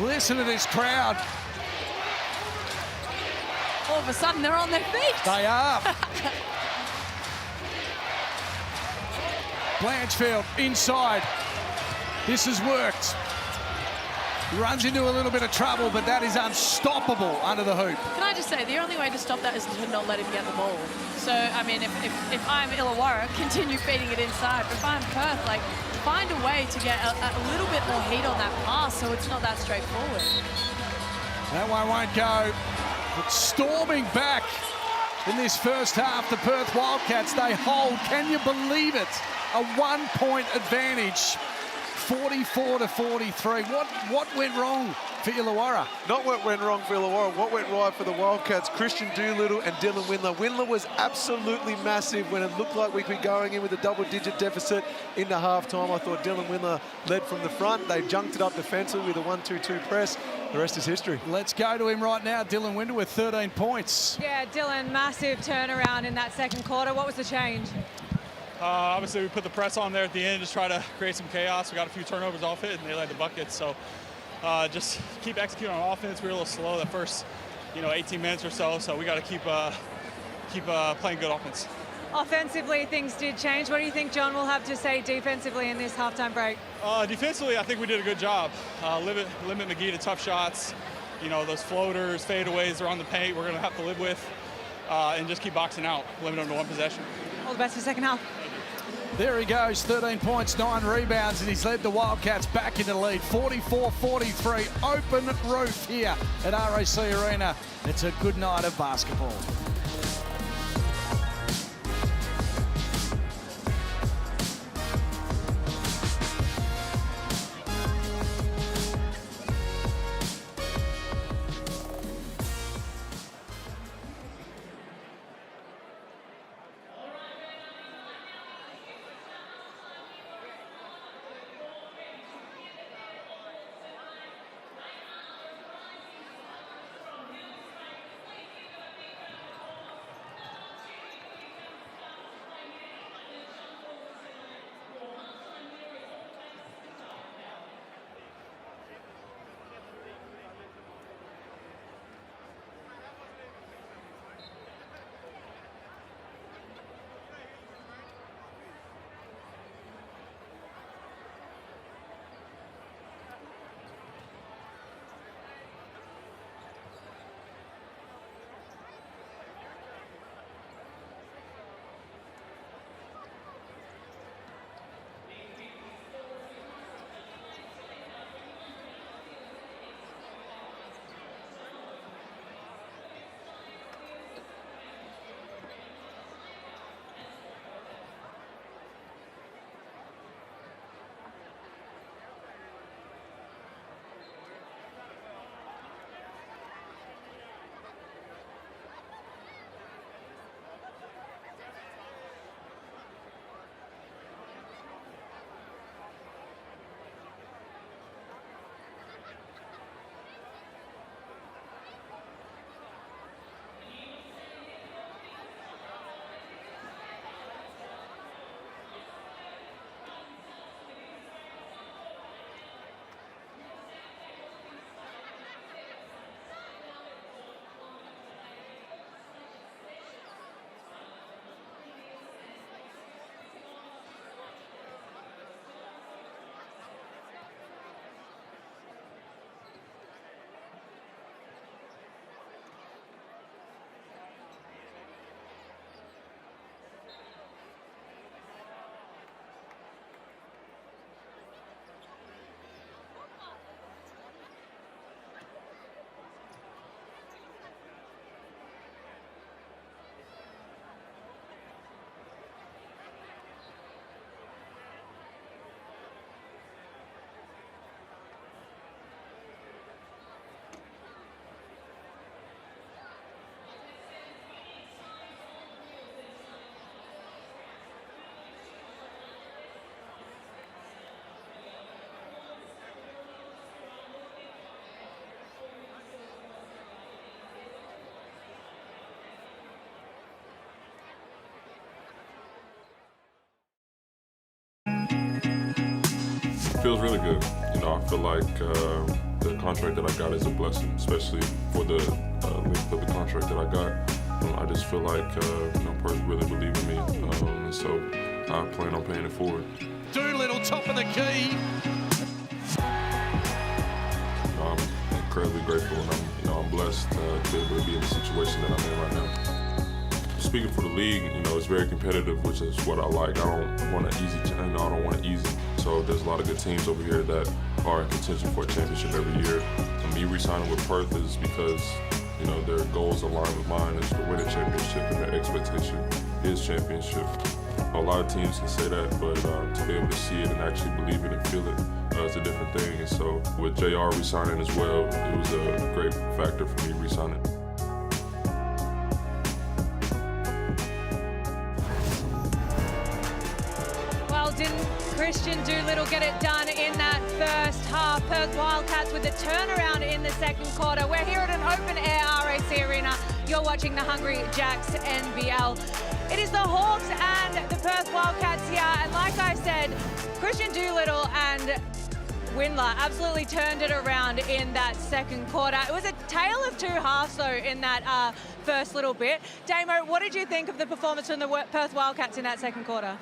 Listen to this crowd. All of a sudden, they're on their feet. They are. Blanchfield inside. This has worked. Runs into a little bit of trouble, but that is unstoppable under the hoop. Can I just say, the only way to stop that is to not let him get the ball. So, I mean, if I'm Illawarra, continue feeding it inside. But if I'm Perth, like, find a way to get a little bit more heat on that pass so it's not that straightforward. That one won't go. But storming back in this first half, the Perth Wildcats, they hold. Can you believe it? A 1-point advantage. 44-43. What went wrong for Illawarra? Not what went wrong for Illawarra, what went right for the Wildcats. Christian Doolittle and Dylan Windler. Windler was absolutely massive when it looked like we could be going in with a double-digit deficit into halftime. I thought Dylan Windler led from the front. They junked it up defensively with a 1-2-2 press. The rest is history. Let's go to him right now. Dylan Windler with 13 points. Yeah, Dylan, massive turnaround in that second quarter. What was the change? Obviously, we put the press on there at the end, just try to create some chaos. We got a few turnovers off it, and they led the buckets. So just keep executing on offense. We were a little slow that first, 18 minutes or so. So we got to keep playing good offense. Offensively, things did change. What do you think John will have to say defensively in this halftime break? Defensively, I think we did a good job. Limit McGee to tough shots. Those floaters, fadeaways around the paint, we're going to have to live with. And just keep boxing out, limit them to one possession. All the best for the second half. There he goes, 13 points, 9 rebounds, and he's led the Wildcats back into the lead. 44-43, open roof here at RAC Arena. It's a good night of basketball. Feels really good. I feel like the contract that I got is a blessing, especially for the length of the contract that I got. I just feel like Perth really believe in me, and so I plan on paying it forward. Doolittle, top of the key. I'm incredibly grateful, and I'm blessed to be able to be in the situation that I'm in right now. Speaking for the league, it's very competitive, which is what I like. I don't want an easy, I don't want it easy. So there's a lot of good teams over here that are in contention for a championship every year. And me re-signing with Perth is because, their goals align with mine, is to win a championship, and their expectation is championship. A lot of teams can say that, but to be able to see it and actually believe it and feel it is a different thing. And so with JR re-signing as well, it was a great factor for me re-signing. Didn't Christian Doolittle get it done in that first half? Perth Wildcats with a turnaround in the second quarter. We're here at an open-air RAC Arena. You're watching the Hungry Jacks NBL. It is the Hawks and the Perth Wildcats here, and like I said, Christian Doolittle and Windler absolutely turned it around in that second quarter. It was a tale of two halves, though, in that first little bit. Damo, what did you think of the performance from the Perth Wildcats in that second quarter?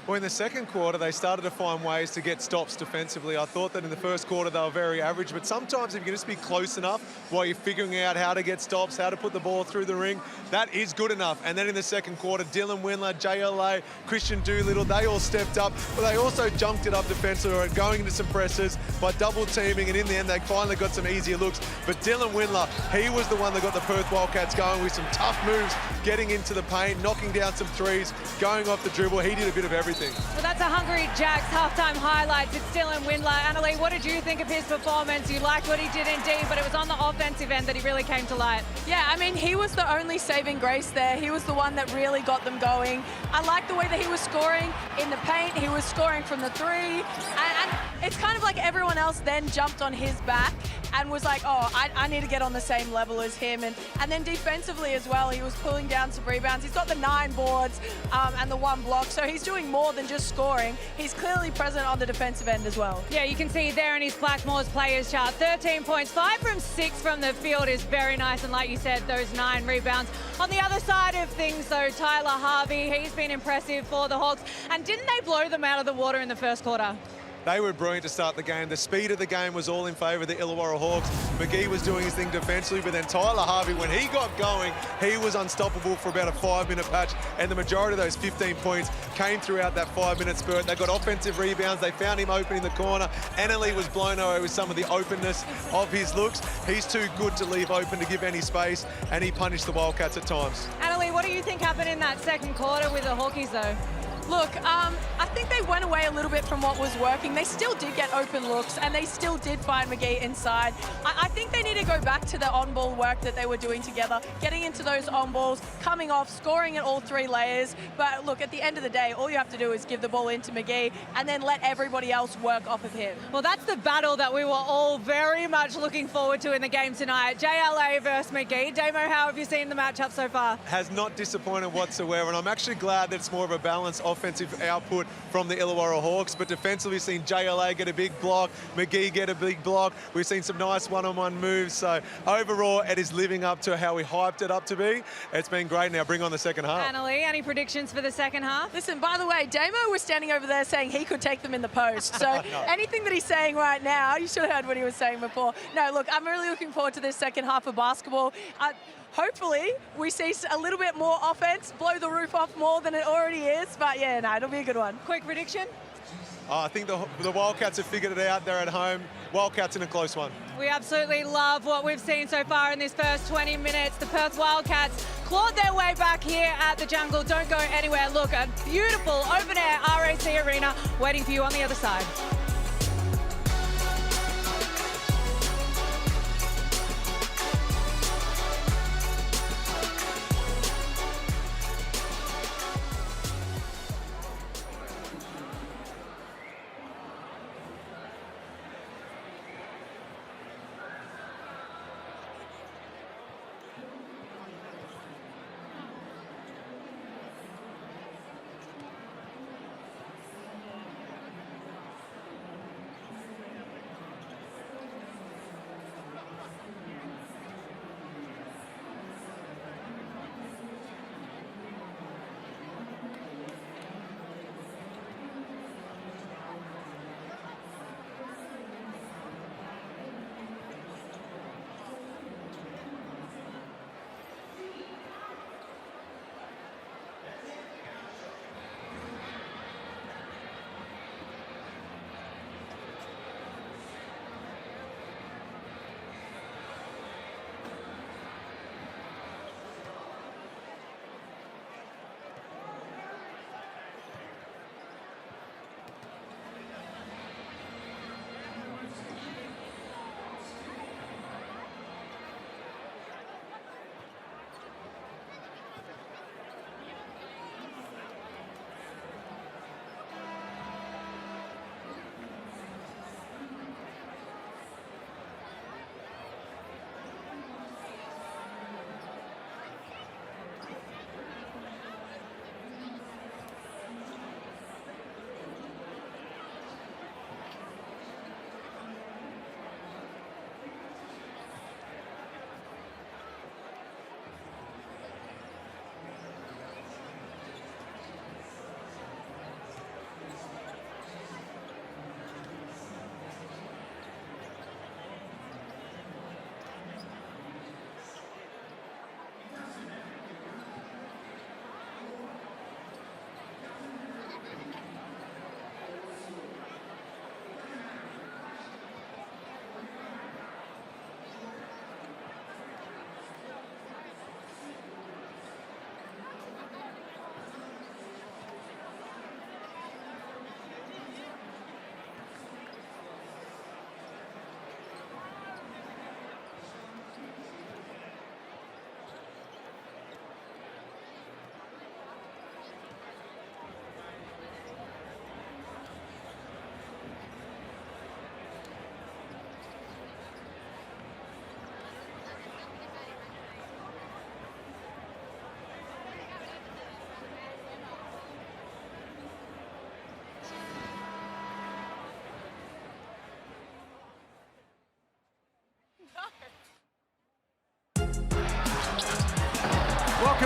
Well, in the second quarter, they started to find ways to get stops defensively. I thought that in the first quarter, they were very average, but sometimes if you can just be close enough while you're figuring out how to get stops, how to put the ball through the ring, that is good enough. And then in the second quarter, Dylan Windler, JLA, Christian Doolittle, they all stepped up, but they also junked it up defensively, going into some presses by double teaming, and in the end, they finally got some easier looks. But Dylan Windler, he was the one that got the Perth Wildcats going with some tough moves, getting into the paint, knocking down some threes, going off the dribble. He did a bit of everything. Well, that's a Hungry Jacks halftime highlights. It's Dylan Windler. Annalie, what did you think of his performance? You liked what he did indeed, but it was on the offensive end that he really came to light. Yeah, I mean, he was the only saving grace there. He was the one that really got them going. I like the way that he was scoring in the paint. He was scoring from the three. And it's kind of like everyone else then jumped on his back and was like, oh, I need to get on the same level as him. And then defensively as well, he was pulling down some rebounds. He's got the 9 boards and the 1 block, so he's doing more than just scoring. He's clearly present on the defensive end as well. Yeah, you can see there in his Blackmore's players chart, 13 points, 5 from 6 from the field is very nice. And like you said, those 9 rebounds. On the other side of things, though, Tyler Harvey, he's been impressive for the Hawks. And didn't they blow them out of the water in the first quarter? They were brilliant to start the game. The speed of the game was all in favour of the Illawarra Hawks. McGee was doing his thing defensively, but then Tyler Harvey, when he got going, he was unstoppable for about a 5-minute patch, and the majority of those 15 points came throughout that 5-minute spurt. They got offensive rebounds. They found him open in the corner. Annalie was blown away with some of the openness of his looks. He's too good to leave open to give any space, and he punished the Wildcats at times. Annalie, what do you think happened in that second quarter with the Hawkies, though? Look, I think they went away a little bit from what was working. They still did get open looks, and they still did find McGee inside. I think they need to go back to the on-ball work that they were doing together, getting into those on-balls, coming off, scoring at all 3 layers. But look, at the end of the day, all you have to do is give the ball into McGee and then let everybody else work off of him. Well, that's the battle that we were all very much looking forward to in the game tonight. JLA versus McGee. Damo, how have you seen the matchup so far? Has not disappointed whatsoever, and I'm actually glad that it's more of a balanced offensive output from the Illawarra Hawks, but defensively we've seen JLA get a big block, McGee get a big block. We've seen some nice one-on-one moves, so overall it is living up to how we hyped it up to be. It's been great. Now bring on the second half. Annalie, any predictions for the second half? Listen, by the way, Damo was standing over there saying he could take them in the post, so anything that he's saying right now, you should have heard what he was saying before. No, look, I'm really looking forward to this second half of basketball. Hopefully, we see a little bit more offense, blow the roof off more than it already is. But yeah, no, it'll be a good one. Quick prediction? I think the Wildcats have figured it out. They're at home. Wildcats in a close one. We absolutely love what we've seen so far in this first 20 minutes. The Perth Wildcats clawed their way back here at the Jungle. Don't go anywhere. Look, a beautiful open-air RAC Arena waiting for you on the other side.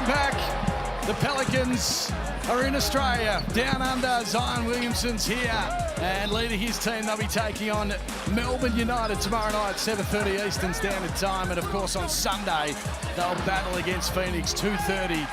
back. The Pelicans are in Australia. Down under, Zion Williamson's here. And leading his team, they'll be taking on Melbourne United tomorrow night, 7:30 Eastern Standard Time. And of course on Sunday, they'll battle against Phoenix, 2:30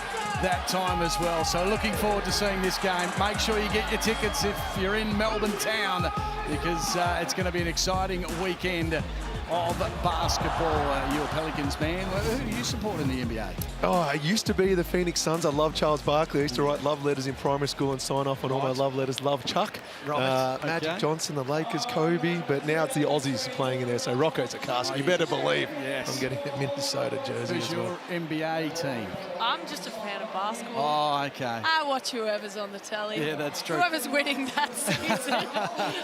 that time as well. So looking forward to seeing this game. Make sure you get your tickets if you're in Melbourne town, because it's going to be an exciting weekend of basketball. You're a Pelicans man. Who do you support in the NBA? Oh, I used to be the Phoenix Suns. I love Charles Barkley. I used to write love letters in primary school and sign off on all my love letters. Love Chuck. Magic Johnson, the Lakers, Kobe. But now it's the Aussies playing in there. So Rocco's a cast. You better believe I'm getting a Minnesota jersey. Who's your NBA team? I'm just a fan of basketball. Oh, okay. I watch whoever's on the telly. Yeah, that's true. Whoever's winning that season.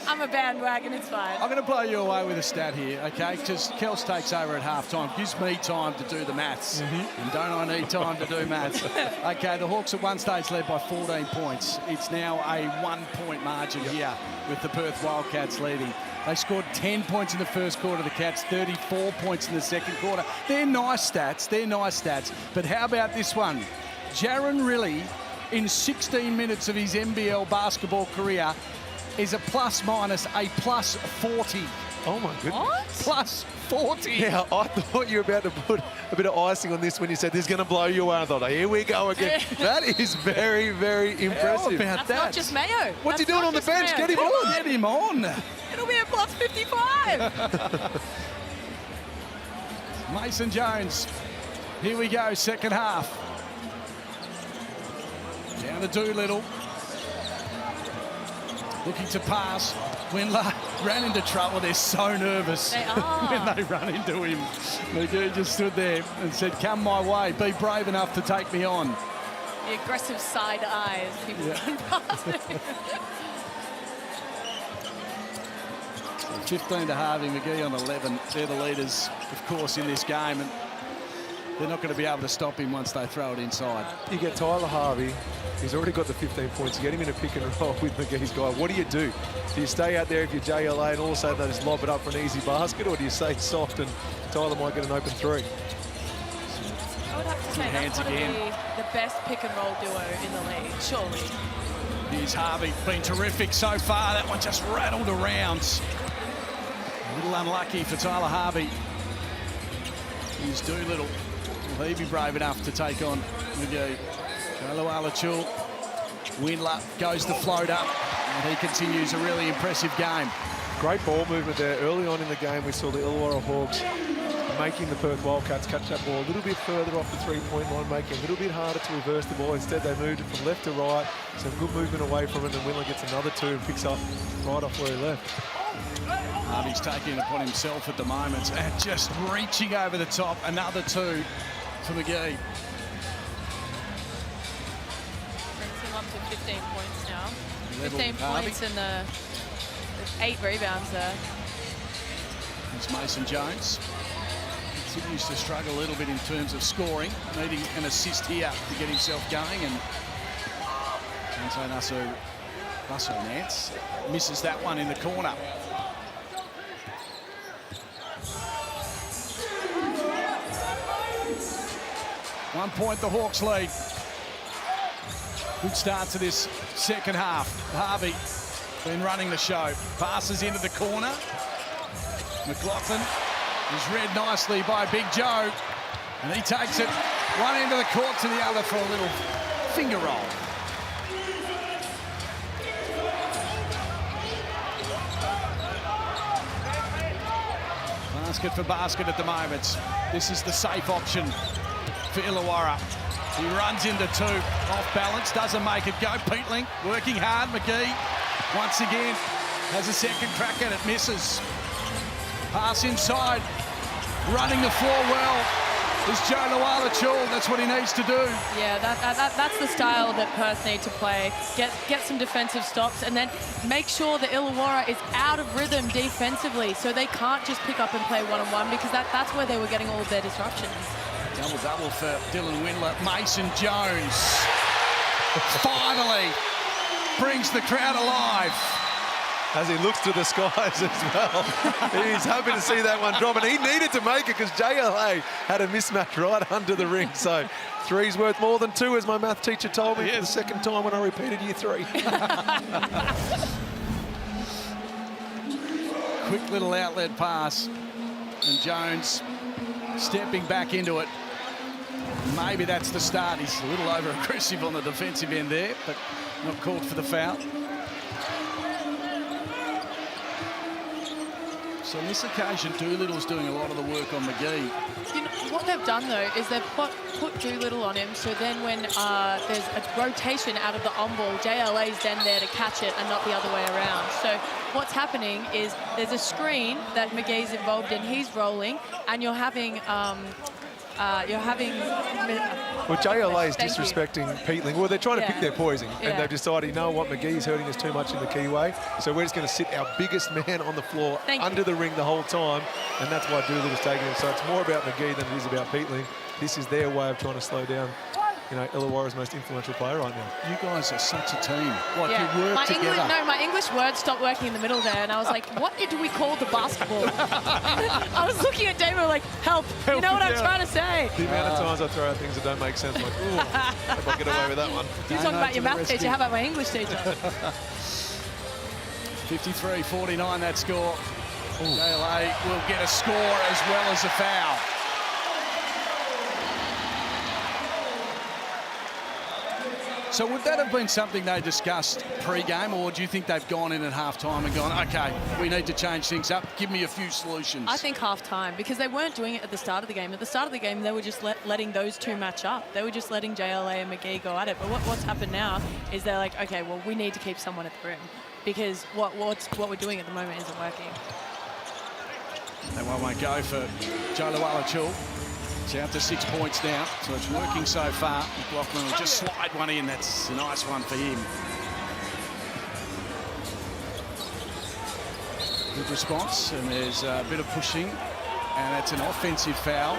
I'm a bandwagon, it's fine. I'm going to blow you away with a stat here, okay? Because Kels takes over at halftime, gives me time to do the maths. And don't I need time to do maths? Okay, the Hawks at one stage led by 14 points. It's now a 1-point margin here with the Perth Wildcats leading. They scored 10 points in the first quarter, the Cats, 34 points in the second quarter. They're nice stats, But how about this one? Jaron Riley, in 16 minutes of his NBL basketball career, is a plus 40. Oh my goodness. What? Plus 40. Yeah, I thought you were about to put a bit of icing on this when you said this is going to blow you away. I thought, here we go again. That is very, very impressive. How about That's not just Mayo. What's he doing on the bench? Mayo. Get him on. Get him on. It'll be a plus 55. Mason Jones. Here we go, second half. Down to Doolittle. Looking to pass. Windler ran into trouble. They're so nervous when they run into him. McGee just stood there and said, come my way. Be brave enough to take me on. The aggressive side eyes people run past him. 15 to Harvey, McGee on 11. They're the leaders, of course, in this game. And they're not going to be able to stop him once they throw it inside. You get Tyler Harvey. He's already got the 15 points. You get him in a pick and roll with McGee's guy. What do? Do you stay out there if you're JLA and all of a sudden they just lob it up for an easy basket, or do you stay soft and Tyler might get an open three? I would have to say that's got to be the best pick and roll duo in the league, surely. Here's Harvey, been terrific so far. That one just rattled around. A little unlucky for Tyler Harvey. Here's Doolittle. Will he be brave enough to take on McGee? Illawarra Chul. Windler goes to float up, and he continues a really impressive game. Great ball movement there. Early on in the game, we saw the Illawarra Hawks making the Perth Wildcats catch that ball a little bit further off the three-point line, making it a little bit harder to reverse the ball. Instead, they moved it from left to right. Some good movement away from it, and Windler gets another two and picks up right off where he left. Harvey's taking it upon himself at the moment and just reaching over the top. Another two for McGee. Brings him up to 15 points now. Level 15 points and the 8 rebounds there. It's Mason Jones. Continues to struggle a little bit in terms of scoring, needing an assist here to get himself going. And Russell Nance misses that one in the corner. One point, the Hawks lead. Good start to this second half. Harvey been running the show. Passes into the corner. McLaughlin is read nicely by Big Joe. And he takes it one end of the court to the other for a little finger roll. Basket for basket at the moment. This is the safe option for Illawarra. He runs into two, off balance, doesn't make it go. Peatling working hard. McGee once again has a second crack at it, misses. Pass inside, running the floor well is Joe Chul. That's what he needs to do. Yeah, that's the style that Perth need to play. Get some defensive stops and then make sure that Illawarra is out of rhythm defensively, so they can't just pick up and play one-on-one, because that's where they were getting all of their disruptions. Double-double for Dylan Windler. Mason Jones finally brings the crowd alive. as he looks to the skies as well. He's happy to see that one drop, and he needed to make it because JLA had a mismatch right under the ring. So 3's worth more than 2, as my math teacher told me for the second time when I repeated year 3. Quick little outlet pass, and Jones stepping back into it. Maybe that's the start. He's a little over-aggressive on the defensive end there, but not called for the foul. So on this occasion, Doolittle's doing a lot of the work on McGee. You know, what they've done, though, is they've put Doolittle on him, so then when there's a rotation out of the on-ball, JLA's then there to catch it and not the other way around. So what's happening is there's a screen that McGee's involved in, he's rolling, and you're having... Well, JLA is disrespecting Peatling. Well, they're trying to pick their poison, and they've decided, you know what, McGee's hurting us too much in the keyway, so we're just going to sit our biggest man on the floor under the ring the whole time, and that's why Doolittle's taking him. So it's more about McGee than it is about Peatling. This is their way of trying to slow down, you know, Illawarra's most influential player right now. You guys are such a team. Like, you work together. My English words stopped working in the middle there, and I was like, what do we call the basketball? I was looking at David like, help you know what I'm trying to say? The amount of times I throw out things that don't make sense, I'm like, ooh, if I get away with that one. You're talking about your math teacher, how about my English teacher? 53-49 that score. JLA will get a score as well as a foul. So would that have been something they discussed pre-game, or do you think they've gone in at half-time and gone, OK, we need to change things up, give me a few solutions? I think half-time, because they weren't doing it at the start of the game. At the start of the game, they were just letting those two match up. They were just letting JLA and McGee go at it. But what's happened now is they're like, OK, well, we need to keep someone at the rim, because what we're doing at the moment isn't working. That one won't go for Illawarra. It's out to 6 points now, so it's working so far. McLaughlin will just slide one in. That's a nice one for him. Good response, and there's a bit of pushing, and that's an offensive foul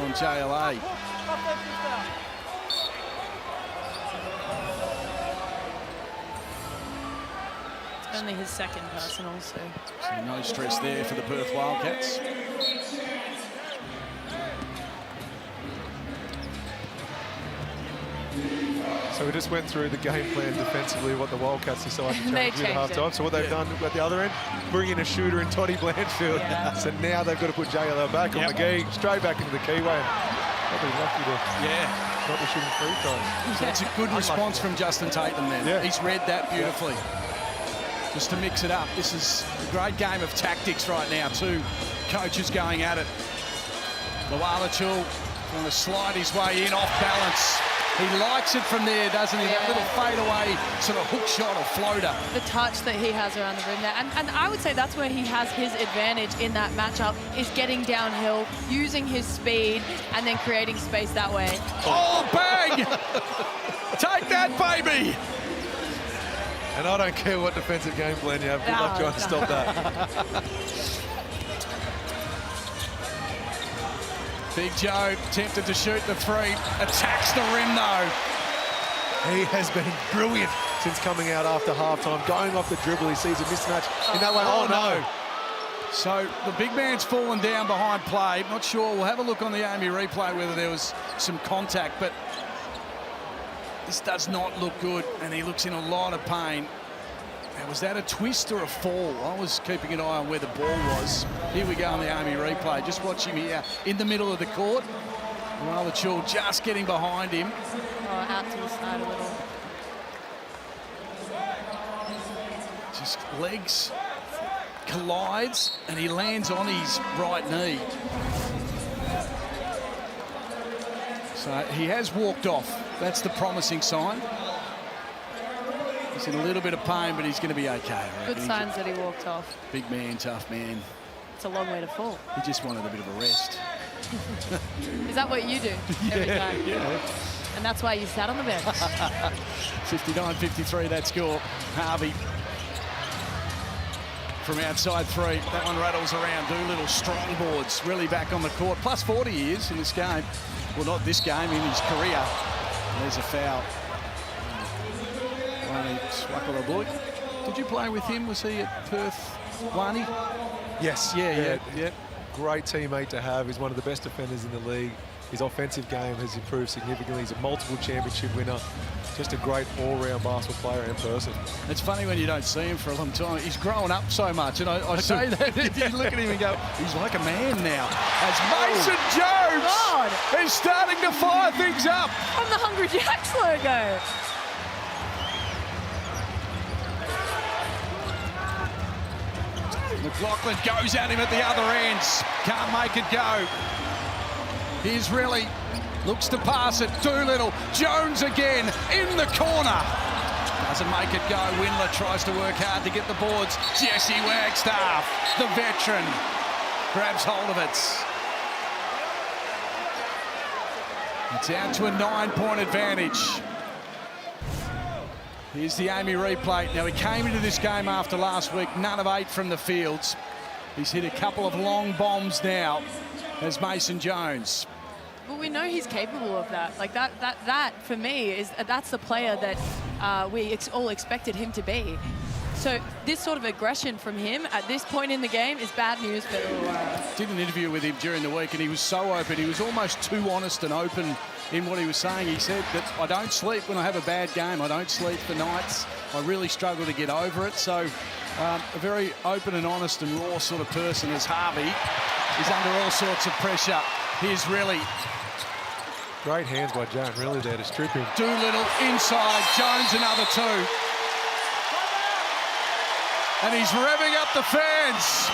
on JLA. It's only his second personal, so no stress there for the Perth Wildcats. So we just went through the game plan defensively, what the Wildcats decided to change at half-time. So what they've done at the other end, bring in a shooter in Toddy Blanchfield. So now they've got to put JLA back on McGee, straight back into the keyway. Probably lucky to not be shooting free throws. So that's a good response from Justin Tatum then. Yeah. He's read that beautifully. Just to mix it up. This is a great game of tactics right now. Two coaches going at it. Illawarra going to slide his way in off balance. He likes it from there, doesn't he? That little fadeaway sort of hook shot or floater. The touch that he has around the rim there. And I would say that's where he has his advantage in that matchup, is getting downhill, using his speed, and then creating space that way. Oh, bang! Take that, baby! And I don't care what defensive game plan you have. Good luck trying to stop that. Big Joe tempted to shoot the three. Attacks the rim, though. He has been brilliant since coming out after halftime. Going off the dribble, he sees a mismatch in that way. Oh, no. So the big man's fallen down behind play. Not sure. We'll have a look on the AMI replay whether there was some contact, but this does not look good, and he looks in a lot of pain. Now, was that a twist or a fall? I was keeping an eye on where the ball was. Here we go on the AMI replay. Just watch him here in the middle of the court. Wildcats just getting behind him. Oh, out to the side a little. Just legs collides, and he lands on his right knee. So he has walked off. That's the promising sign. He's in a little bit of pain, but he's going to be okay. Good signs that he walked off. Big man, tough man. It's a long way to fall. He just wanted a bit of a rest. Is that what you do every time? Yeah. And that's why you sat on the bench. 59-53, that score. Harvey from outside three. That one rattles around. Doolittle strong boards, really back on the court. Plus 40 he is in this game. Well, not this game, in his career. There's a foul. Swackle-a-boy. Did you play with him? Was he at Perth, Wani? Yes. Yeah. Great teammate to have. He's one of the best defenders in the league. His offensive game has improved significantly. He's a multiple championship winner. Just a great all-round basketball player and person. It's funny when you don't see him for a long time. He's grown up so much, and I say that you look at him and go, he's like a man now. As Mason Jones is starting to fire things up. From the Hungry Jacks logo. McLaughlin goes at him at the other end. Can't make it go. Here's really looks to pass it. Doolittle. Jones again in the corner. Doesn't make it go. Windler tries to work hard to get the boards. Jesse Wagstaff, the veteran, grabs hold of it. It's out to a 9-point advantage. Here's the Amy replay. Now, he came into this game after last week, none of 8 from the fields. He's hit a couple of long bombs now as Mason Jones. Well, we know he's capable of that. Like that for me, that's the player that we all expected him to be. So this sort of aggression from him at this point in the game is bad news for Illawarra. Did an interview with him during the week, and he was so open. He was almost too honest and open in what he was saying. He said that I don't sleep when I have a bad game. I don't sleep for nights. I really struggle to get over it. So a very open and honest and raw sort of person as Harvey is under all sorts of pressure. Here's really Great hands by Jones, really there to strip him. Doolittle inside, Jones another 2. And he's revving up the fans.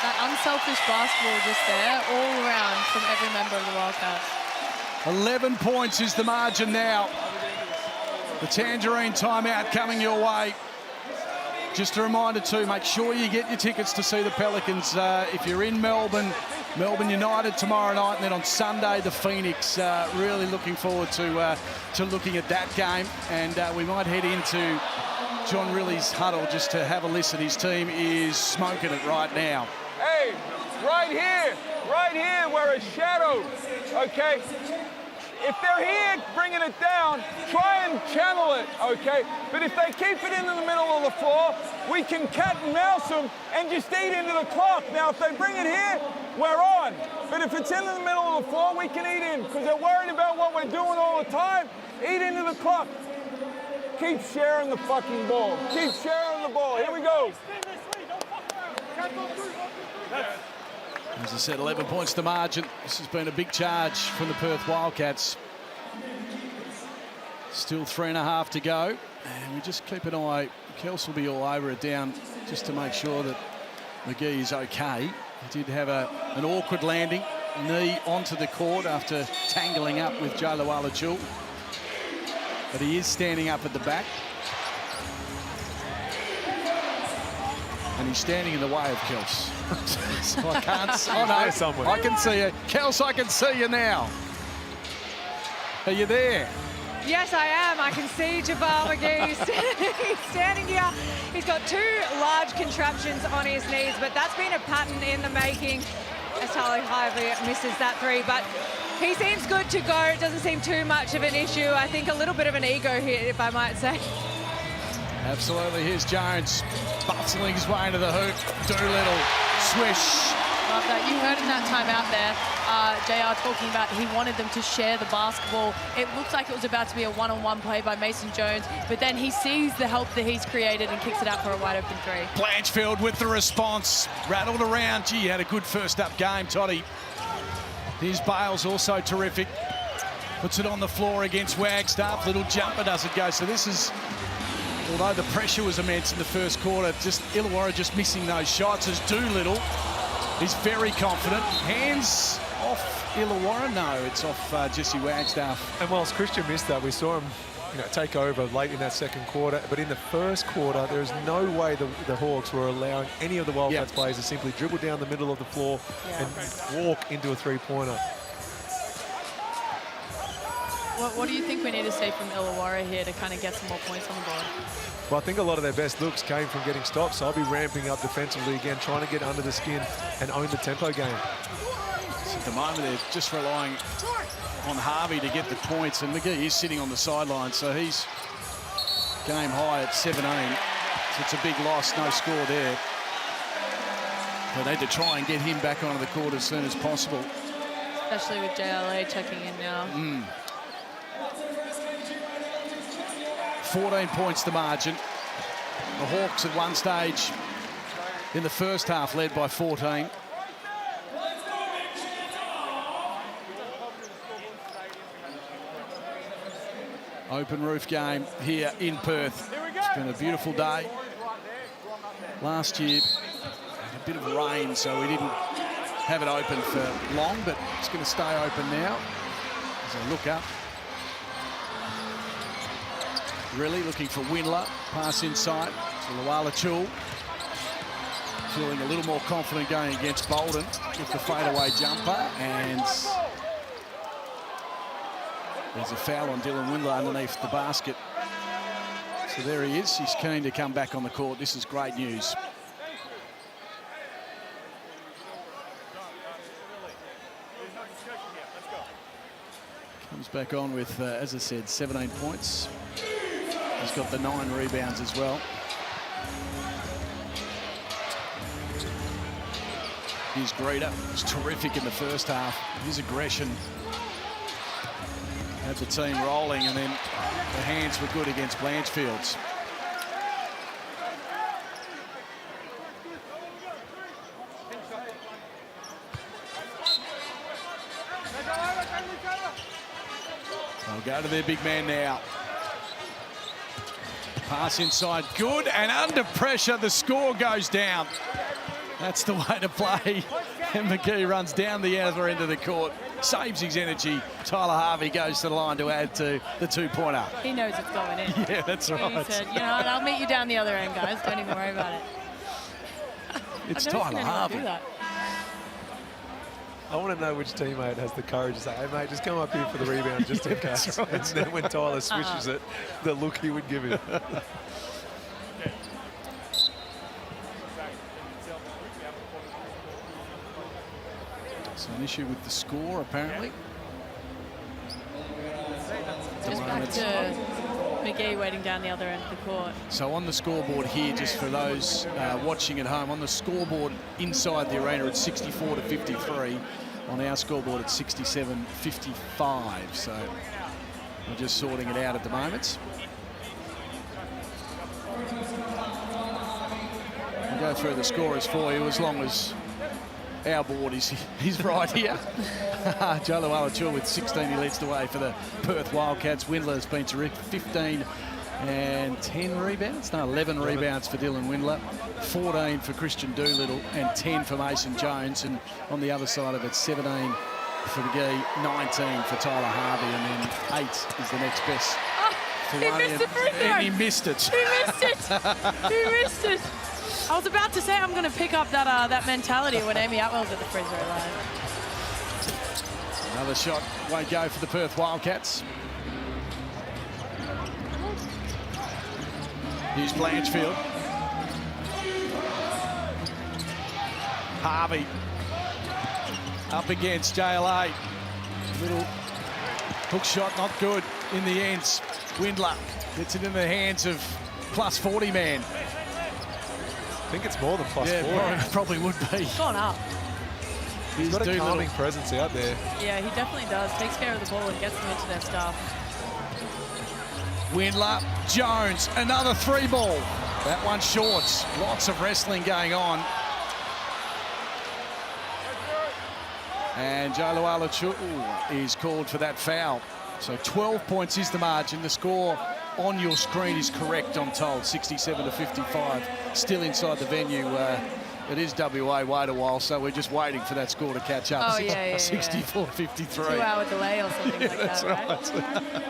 That unselfish basketball just there, all around from every member of the Wildcats. 11 points is the margin now. The Tangerine timeout coming your way. Just a reminder too, make sure you get your tickets to see the Pelicans. If you're in Melbourne, Melbourne United tomorrow night, and then on Sunday, the Phoenix. Really looking forward to looking at that game. And we might head into John Rilly's huddle just to have a listen. His team is smoking it right now. Hey, right here where it's shadowed, okay? If they're here bringing it down, try and channel it, okay? But if they keep it into the middle of the floor, we can cat and mouse them and just eat into the clock. Now, if they bring it here, we're on. But if it's in the middle of the floor, we can eat in because they're worried about what we're doing all the time. Eat into the clock. Keep sharing the fucking ball. Keep sharing the ball. Here we go. As I said, 11 points to margin. This has been a big charge from the Perth Wildcats. Still 3.5 to go. And we just keep an eye. Kels will be all over it down just to make sure that McGee is okay. He did have an awkward landing. Knee onto the court after tangling up with Joe Luala-Chul. But he is standing up at the back. And he's standing in the way of Kels. So I can't. Oh no, I can see you. Kels, I can see you now. Are you there? Yes, I am. I can see Jabbar McGee. He's standing here. He's got 2 large contraptions on his knees, but that's been a pattern in the making as Tyler Harvey misses that 3. But he seems good to go. It doesn't seem too much of an issue. I think a little bit of an ego here, if I might say. Absolutely. Here's Jones bustling his way into the hoop. Doolittle, swish. Love that. You heard in that timeout there, JR talking about he wanted them to share the basketball. It looks like it was about to be a one-on-one play by Mason Jones, but then he sees the help that he's created and kicks it out for a wide-open 3. Blanchfield with the response. Rattled around. Gee, he had a good first-up game, Toddy. Here's Bales, also terrific. Puts it on the floor against Wagstaff. Little jumper doesn't go. So this is, although the pressure was immense in the first quarter, just Illawarra just missing those shots as Doolittle is very confident. Hands off Illawarra? No, it's off Jesse Wagstaff. And whilst Christian missed that, we saw him take over late in that second quarter. But in the first quarter, there is no way the Hawks were allowing any of the Wildcats players to simply dribble down the middle of the floor and walk into a 3-pointer. What do you think we need to see from Illawarra here to kind of get some more points on the board? Well, I think a lot of their best looks came from getting stops, so I'll be ramping up defensively again, trying to get under the skin and own the tempo game. At the moment, they're just relying on Harvey to get the points, and McGee is sitting on the sideline, so he's game high at 17. So it's a big loss, no score there. They need to try and get him back onto the court as soon as possible. Especially with JLA checking in now. 14 points the margin. The Hawks at one stage in the first half led by 14. Open roof game here in Perth. It's been a beautiful day. Last year, had a bit of rain, so we didn't have it open for long, but it's going to stay open now. As I look up. Really looking for Windler. Pass inside to Illawarra. Feeling a little more confident going against Bolden with the fadeaway jumper. And there's a foul on Dylan Windler underneath the basket. So there he is. He's keen to come back on the court. This is great news. Comes back on with, as I said, 17 points. He's got the 9 rebounds as well. His Greeter was terrific in the first half. His aggression had the team rolling, and then the hands were good against Blanchfield's. They'll go to their big man now. Pass inside, good, and under pressure, the score goes down. That's the way to play. And McGee runs down the other end of the court, saves his energy. Tyler Harvey goes to the line to add to the 2-pointer. He knows it's going in. Yeah, that's right. He said, you know what, I'll meet you down the other end, guys. Don't even worry about it. It's Tyler Harvey. I want to know which teammate has the courage to say, hey, mate, just come up here for the rebound just in case. Right. And then when Tyler swishes it, the look he would give him. It's an issue with the score, apparently. Just back to McGee waiting down the other end of the court. So on the scoreboard here, just for those watching at home, on the scoreboard inside the arena, it's 64-53. On our scoreboard, it's 67-55. So we're just sorting it out at the moment. We'll go through the scorers for you as long as our board is right here. Joe Luala with 16, he leads the way for the Perth Wildcats. Windler has been terrific, 15 and 10 rebounds. No, 11 rebounds for Dylan Windler, 14 for Christian Doolittle, and 10 for Mason Jones. And on the other side of it, 17 for McGee, 19 for Tyler Harvey, and then 8 is the next best. He missed the free throw. And he missed it. He missed it. He missed it. I was about to say I'm going to pick up that mentality when Amy Atwell's at the free throw line. Another shot won't go for the Perth Wildcats. Here's Blanchfield. Harvey up against JLA. Little hook shot, not good in the ends. Windler gets it in the hands of plus 40 man. I think it's more than plus 40. Yeah, probably would be. Gone up. He's got a calming presence out there. Yeah, he definitely does. Takes care of the ball and gets them into their stuff. Windler, Jones, another 3-ball. That one short. Lots of wrestling going on. And Joe Luala is called for that foul. So 12 points is the margin. The score on your screen is correct, I'm told, 67-55. Still inside the venue. It is WA, wait a while, so we're just waiting for that score to catch up. Oh, yeah. 64-53. 2-hour delay or something like That's that, right?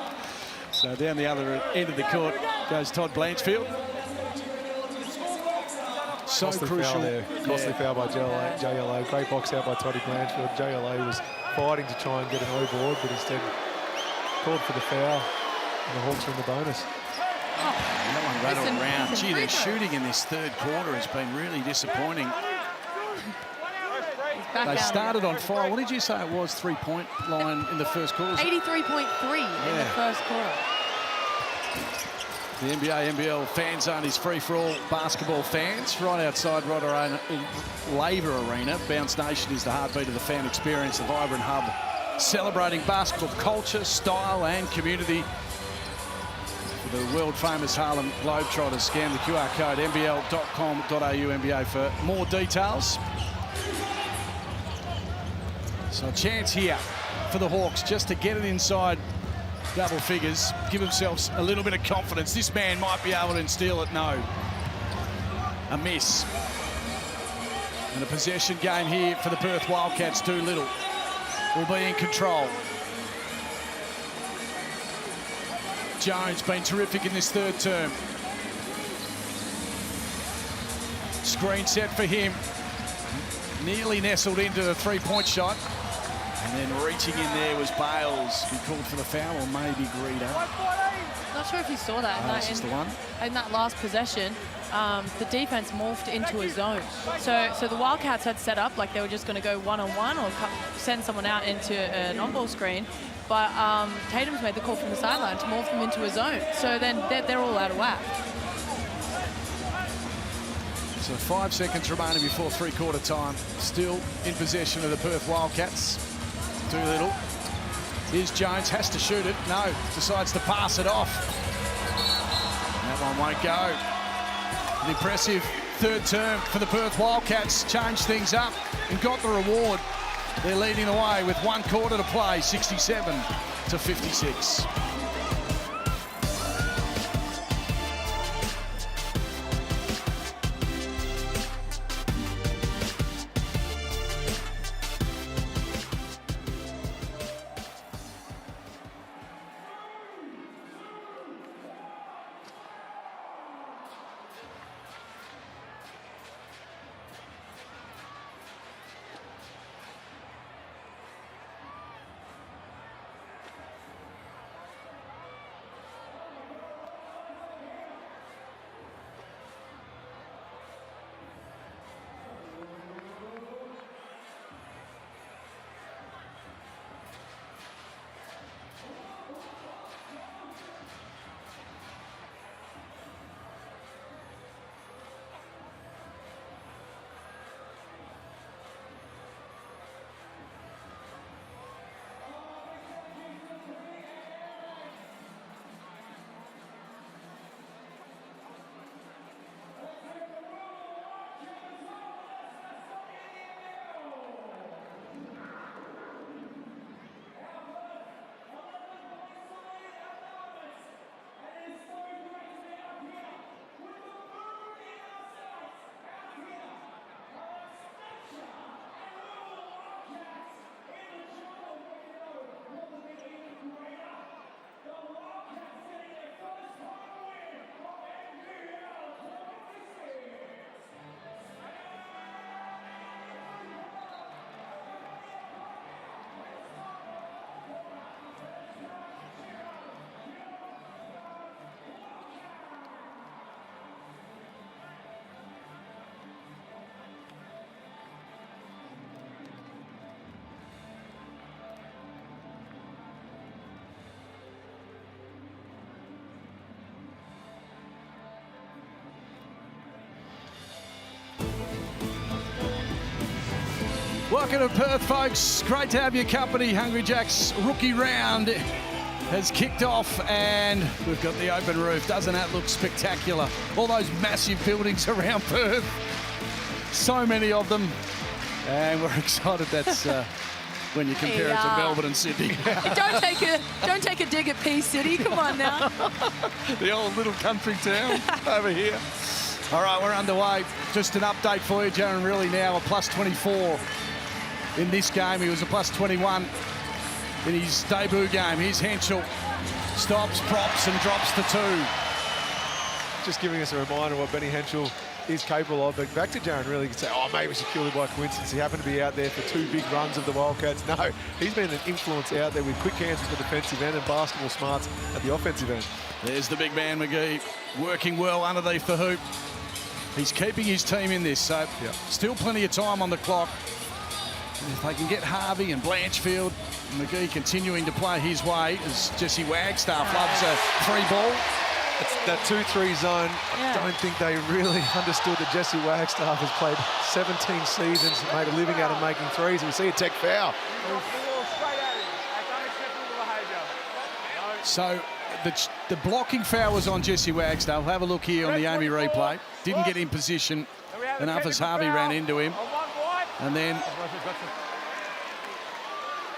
So down the other end of the court goes Todd Blanchfield. So Costly crucial foul there. Costly foul by JLA. Great box out by Toddy Blanchfield. JLA was fighting to try and get an O-board, but instead called for the foul, and the Hawks are in the bonus. That one rattled around. Gee, their shooting in this third quarter has been really disappointing. They started on fire. What did you say it was, 3-point line in the first quarter? 83.3 in the first quarter. The NBA NBL fan zone is free for all basketball fans. Right outside Laver Arena, Bounce Nation is the heartbeat of the fan experience, the vibrant hub celebrating basketball culture, style and community. For the world-famous Harlem Globetrotters, scan the QR code, nbl.com.au NBA for more details. So a chance here for the Hawks just to get it inside double figures, give themselves a little bit of confidence. This man might be able to instill it. No. A miss. And a possession game here for the Perth Wildcats. Doolittle will be in control. Jones been terrific in this third term. Screen set for him. Nearly nestled into the three-point shot. And then reaching in there was Bales. He called for the foul, or maybe Greedo. Not sure if you saw that. This is the one. In that last possession, the defense morphed into a zone. So the Wildcats had set up like they were just going to go one-on-one or send someone out into an on-ball screen. But Tatum's made the call from the sideline to morph them into a zone. So then they're all out of whack. So 5 seconds remaining before three-quarter time. Still in possession of the Perth Wildcats. Doolittle. Here's Jones, has to shoot it. No, decides to pass it off. That one won't go. An impressive third term for the Perth Wildcats. Changed things up and got the reward. They're leading the way with 1 quarter to play, 67-56. Welcome to Perth, folks. Great to have your company. Hungry Jack's rookie round has kicked off and we've got the open roof. Doesn't that look spectacular? All those massive buildings around Perth. So many of them. And we're excited that's when you compare it to Melbourne and Sydney. Don't take a dig at P City. Come on now. The old little country town over here. All right, we're underway. Just an update for you. Jaron really now a plus 24 in this game. He was a plus 21 in his debut game. Here's Henschel. Stops, props, and drops the 2. Just giving us a reminder of what Benny Henschel is capable of. But back to Jaron, really, you could say, oh, maybe it's purely by coincidence. He happened to be out there for 2 big runs of the Wildcats. No, he's been an influence out there with quick hands at the defensive end and basketball smarts at the offensive end. There's the big man, McGee, working well underneath the hoop. He's keeping his team in this, so still plenty of time on the clock. And if they can get Harvey and Blanchfield, McGee continuing to play his way as Jesse Wagstaff loves a free ball. It's that 2-3 zone. Yeah. I don't think they really understood that Jesse Wagstaff has played 17 seasons, made a living out of making threes. We see a tech foul. So the blocking foul was on Jesse Wagstaff. Have a look here on the Amy replay. Didn't get in position enough as Harvey ran into him. And then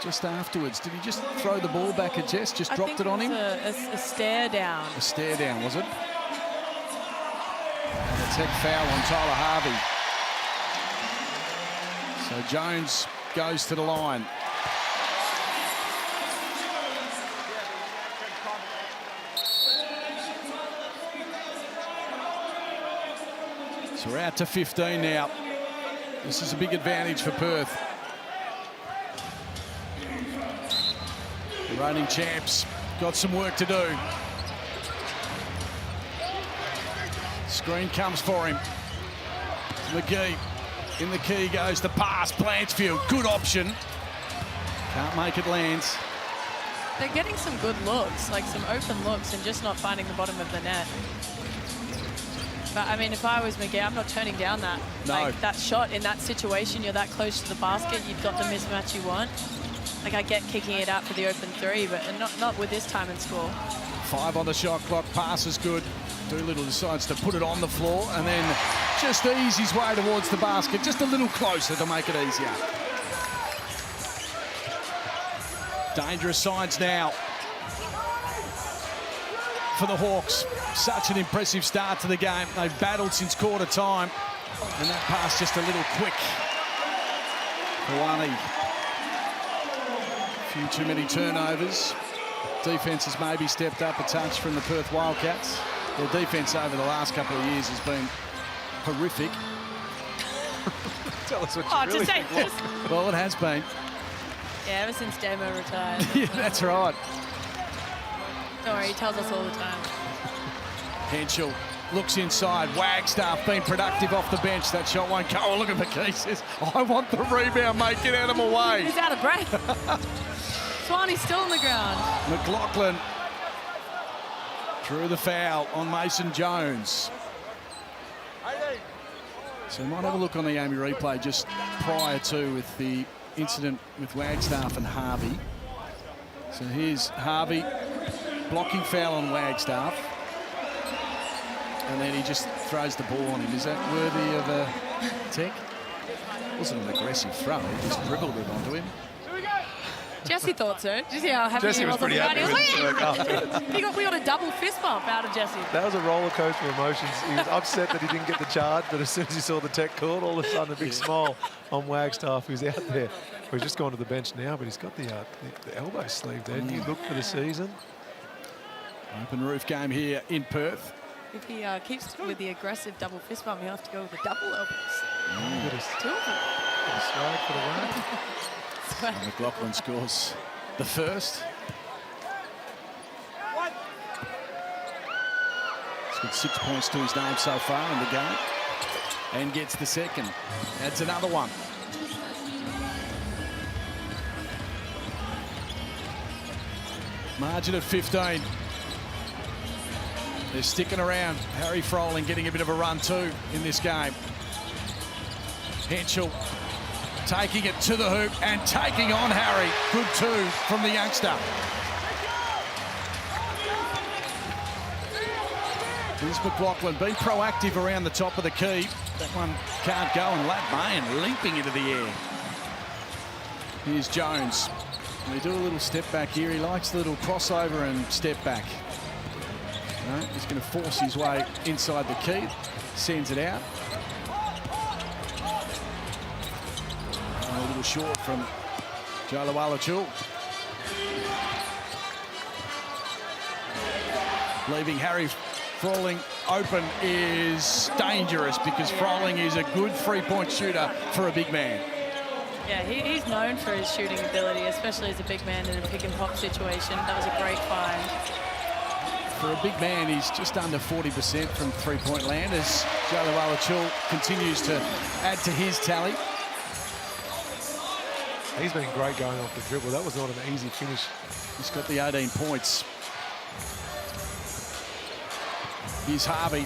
just afterwards, did he just throw the ball back at Jess? Just dropped it on him? A stare down. A stare down, was it? And a tech foul on Tyler Harvey. So Jones goes to the line. So we're out to 15 now. This is a big advantage for Perth. The reigning champs got some work to do. Screen comes for him. McGee. In the key goes the pass. Blanchfield, good option. Can't make it lands. They're getting some good looks, like some open looks, and just not finding the bottom of the net. But I mean, if I was McGee, I'm not turning down that. No. Like that shot in that situation, you're that close to the basket, you've got the mismatch you want. Like I get kicking it out for the open three, but not with this time and score. 5 on the shot clock, pass is good. Doolittle decides to put it on the floor and then just ease his way towards the basket, just a little closer to make it easier. Dangerous signs now for the Hawks. Such an impressive start to the game. They've battled since quarter time, and that pass just a little quick. Kawani. A few too many turnovers. Defence has maybe stepped up a touch from the Perth Wildcats. Their defence over the last couple of years has been horrific. Tell us what you really think. Well, it has been. Yeah, ever since Damo retired. Yeah, that's right. Don't worry, he tells us all the time. Henschel looks inside. Wagstaff being productive off the bench. That shot won't go. Oh, look at McKee says, I want the rebound, mate. Get out of my way. He's out of breath. Swanee's still on the ground. McLaughlin drew the foul on Mason Jones. So we might have a look on the Amy replay just prior to with the incident with Wagstaff and Harvey. So here's Harvey, blocking foul on Wagstaff. And then he just throws the ball on him. Is that worthy of a tech? It wasn't an aggressive throw. He just dribbled it onto him. Jesse thought so. Did you see how happy Jesse he was pretty happy with the work afterwards. We got a double fist bump out of Jesse. That was a roller coaster of emotions. He was upset that he didn't get the charge, but as soon as he saw the tech called, all of a sudden a big smile on Wagstaff, who's out there. He's just gone to the bench now, but he's got the elbow sleeve there. New look for the season. Open roof game here in Perth. If he keeps with the aggressive double fist bump, he'll have to go with the double elbows. Two of them. Bit of swag for the win. And McLaughlin scores the first. He's got 6 points to his name so far in the game. And gets the second. Adds another one. Margin of 15. They're sticking around. Harry Froling getting a bit of a run too in this game. Henschel taking it to the hoop and taking on Harry. Good two from the youngster. Here's McLaughlin, being proactive around the top of the key. That one can't go, and Lat Mayan leaping into the air. Here's Jones. They do a little step back here. He likes the little crossover and step back. No, he's going to force his way inside the key. Sends it out. A little short from Illawarra. Leaving Harry Froling open is dangerous because Froling is a good three-point shooter for a big man. Yeah, he's known for his shooting ability, especially as a big man in a pick and pop situation. That was a great find. For a big man, he's just under 40% from three-point land as Illawarra continues to add to his tally. He's been great going off the dribble. That was not an easy finish. He's got the 18 points. Here's Harvey.